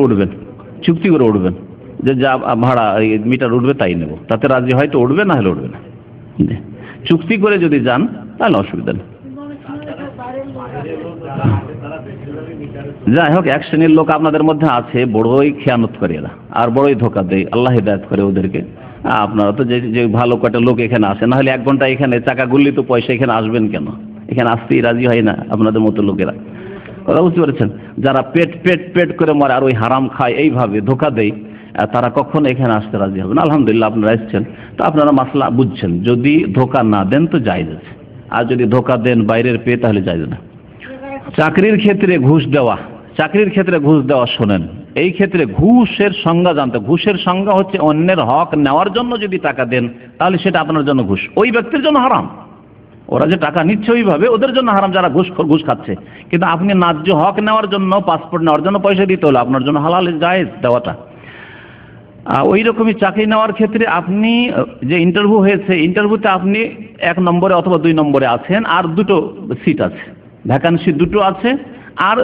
উঠবেন যে যা ভাড়া মিটার উঠবে তাই নেব, তাতে রাজি হয়তো উঠবে, না হলে উঠবে না। চুক্তি করে যদি যান তাহলে অসুবিধা নেই। যাই হোক, এক শ্রেণীর লোক আপনাদের মধ্যে আছে, বড়ই খেয়ানত করে এরা, আর বড়ই ধোকা দেয়, আল্লাহ হিদায়াত করে ওদেরকে। আপনারা তো যে ভালো কটা লোক এখানে আসে, না হলে 1 ঘন্টা এখানে চাকা গুললি তো পয়সা, এখানে আসবেন কেন? এখানে আসতেই রাজি হয় না আপনাদের মতো লোকেরা, কথা বুঝতে পেরেছেন? যারা পেট পেট পেট করে মরে আর ওই হারাম খায়, এইভাবে ধোকা দেয়, তারা কখনো এখানে আসতে রাজি হবে না। আলহামদুলিল্লাহ আপনারা এসেছেন, তো আপনারা মাসলা বুঝছেন। যদি ধোকা না দেন তো জায়েজ আছে, আর যদি ধোকা দেন বাইরের পেয়ে তাহলে জায়েজ না। চাকরির ক্ষেত্রে ঘুষ দেওয়া, শোনেন, এই ক্ষেত্রে ঘুষের সংজ্ঞা জানতে। ঘুষের সংজ্ঞা হচ্ছে অন্যের হক নেওয়ার জন্য যদি টাকা দেন তাহলে সেটা আপনার জন্য ঘুষ, ওই ব্যক্তির জন্য হারাম। ওরা যে টাকা নিচ্ছে ওইভাবে ওদের জন্য হারাম, যারা ঘুষ খাচ্ছে। কিন্তু আপনি ন্যায্য হক নেওয়ার জন্য, পাসপোর্ট নেওয়ার জন্য পয়সা দিতে হলো, আপনার জন্য হালাল, জায়েজ দেওয়াটা। ওই রকমই চাকরি নেওয়ার ক্ষেত্রে আপনি যে ইন্টারভিউ হয়েছে, ইন্টারভিউতে আপনি 1 নম্বরে অথবা 2 নম্বরে আছেন, আর 2টো সিট আছে, ভ্যাকান্সি 2টো আছে, আর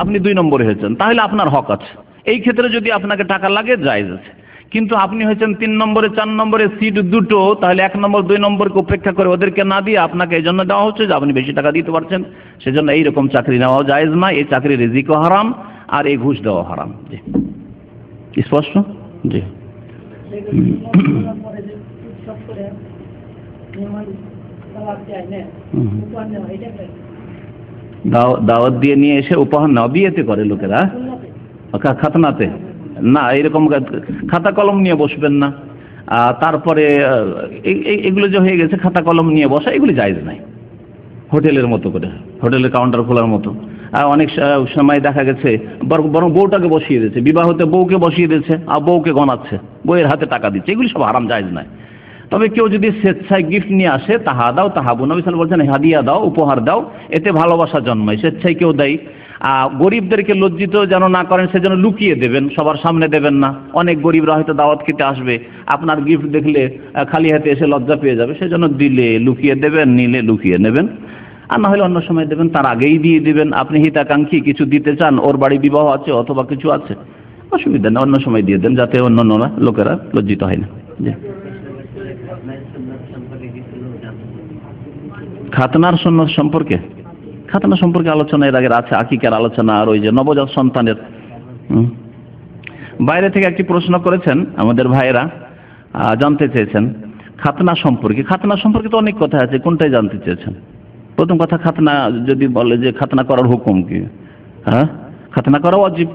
আপনি 2 নম্বরে হয়েছেন, তাহলে আপনার হক আছে। এই ক্ষেত্রে যদি আপনাকে টাকা লাগে, জায়েজ আছে। কিন্তু আপনি হয়েছেন 3 নম্বরে, 4 নম্বরে, সিট 2টো, তাহলে 1 নম্বর 2 নম্বরকে উপেক্ষা করে ওদেরকে না দিয়ে আপনাকে এই জন্য দেওয়া হচ্ছে যে আপনি বেশি টাকা দিতে পারছেন, সেজন্য এইরকম চাকরি নেওয়াও জায়েজ না। এই চাকরি রিজিকও হারাম, আর এই ঘুষ দেওয়া হারাম। জি, স্পষ্ট? জি। দাওয়াত দিয়ে নিয়ে এসে উপহার নেওয়া, বিয়েতে করে লোকেরা, খাতনাতে না, এরকম খাতা কলম নিয়ে বসবেন না। তারপরে এগুলো যে হয়ে গেছে, খাতা কলম নিয়ে বসা, এগুলি জায়েজ নাই। হোটেলের মতো করে, হোটেলের কাউন্টার খোলার মতো। অনেক সময় দেখা গেছে বরং বউটাকে বসিয়ে দিয়েছে, বিবাহতে বউকে বসিয়ে দিয়েছে, আর বউকে গনাচ্ছে, বউয়ের হাতে টাকা দিচ্ছে, এগুলি সব হারাম, জায়েজ নাই। তবে কেউ যদি স্বেচ্ছায় গিফট নিয়ে আসে, তাহা দাও তাহাবু, নবী সাল্লাল্লাহু আলাইহি ওয়াসাল্লাম বলছেন হাদিয়া দাও, উপহার দাও, এতে ভালোবাসা জন্মায়। স্বেচ্ছায় কেউ দেয়, গরিবদেরকে লজ্জিত যেন না করেন সেজন্য লুকিয়ে দেবেন, সবার সামনে দেবেন না। অনেক গরিবরা হয়তো দাওয়াত খেতে আসবে, আপনার গিফট দেখলে খালি হাতে এসে লজ্জা পেয়ে যাবে, সেজন্য দিলে লুকিয়ে দেবেন, নিলে লুকিয়ে নেবেন, আর না হলে অন্য সময় দেবেন, তার আগেই দিয়ে দিবেন। আপনি হিতাকাঙ্ক্ষী, কিছু দিতে চান, ওর বাড়ি বিবাহ আছে অথবা কিছু আছে, অসুবিধা নেই, অন্য সময় দিয়ে দেন, যাতে অন্য লোকেরা লজ্জিত হয় না। জি। খাতনার সুন্নাত সম্পর্কে, খাতনা সম্পর্কে আলোচনা এর আগে আছে, আকিকার আলোচনা, আর ওই যে নবজাত সন্তানের। বাইরে থেকে একটি প্রশ্ন করেছেন আমাদের ভাইয়েরা, জানতে চেয়েছেন খাতনা সম্পর্কে। খাতনা সম্পর্কে তো অনেক কথা আছে, কোনটাই জানতে চেয়েছেন? প্রথম কথা, খাতনা যদি বলে যে খাতনা করার হুকুম কি, হ্যাঁ, খাতনা করা ওয়াজিব।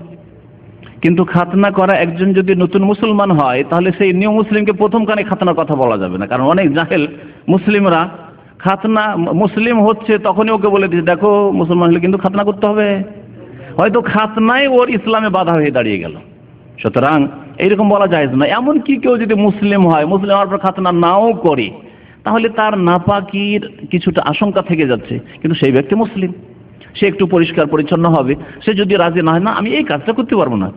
কিন্তু খাতনা করা একজন যদি নতুন মুসলমান হয়, তাহলে সেই নিউ মুসলিমকে প্রথম কানে খাতনার কথা বলা যাবে না। কারণ অনেক জাহেল মুসলিমরা খাতনা, মুসলিম হচ্ছে তখনই ওকে বলে দিচ্ছে দেখো মুসলমান হলে কিন্তু খাতনা করতে হবে, হয়তো খাতনাই ওর ইসলামে বাধা হয়ে দাঁড়িয়ে গেল। সুতরাং এইরকম বলা যায় না। এমনকি কেউ যদি মুসলিম হয়, মুসলিম হওয়ার পর খাতনা নাও করে, তাহলে তার নাপাকির কিছুটা আশঙ্কা থেকে যাচ্ছে, কিন্তু সেই ব্যক্তি মুসলিম, সে একটু পরিষ্কার পরিচ্ছন্ন হবে। সে যদি রাজি না হয়, না আমি এই কাজটা করতে পারবো না,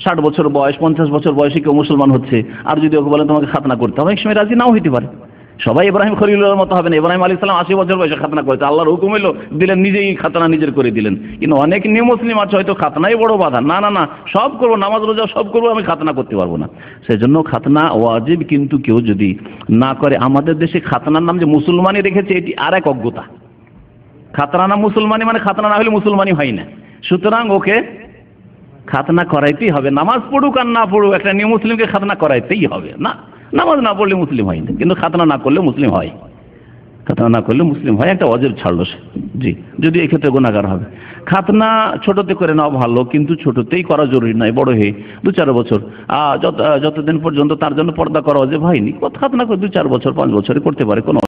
60 বছর বয়স, 50 বছর বয়সে কেউ মুসলমান হচ্ছে, আর যদি ওকে বলেন তোমাকে খাতনা করতে হবে, এক সময় রাজি নাও হইতে পারে। সবাই ইব্রাহিম খলিলুল্লাহর মতো হবে না। ইব্রাহিম আলাইহিস সালাম 80 বছর বয়সে খাতনা করেছে, আল্লাহর হুকুম হলো দিলেন, নিজেই খাতনা নিজের করে দিলেন। কিন্তু অনেক নিউ মুসলিম আছে হয়তো খাতনাই বড় বাধা, না না না সব করবো, নামাজ রোজা সব করবো, আমি খাতনা করতে পারবো না। সেজন্য খাতনা ওয়াজিব, কিন্তু কেউ যদি না করে, আমাদের দেশে খাতনার নাম যে মুসলমানই রেখেছে এটি আর এক অজ্ঞতা। খাতনা না মুসলমানি, মানে খাতনা না হলে মুসলমানই হয় না, সুতরাং ওকে খাতনা করাইতেই হবে। নামাজ পড়ুক আর না পড়ুক, একটা নিউ মুসলিমকে খাতনা করাইতেই হবে। না, নামাজ না পড়লে মুসলিম হয় না, কিন্তু খাতনা না করলে মুসলিম হয়। খাতনা না করলে মুসলিম হয়, একটা ওয়াজিব ছাড়লো সে, জি, যদি এই ক্ষেত্রে গুনাহগার হবে। খাতনা ছোটতে করে নেওয়া ভালো, কিন্তু ছোটতেই করা জরুরি নয়, বড় হয়ে 2-4 বছর যতদিন পর্যন্ত তার জন্য পর্দা করা ওয়াজিব হয়নি, খাতনা করে 2-4 বছর 5 বছরে করতে পারে, কোনো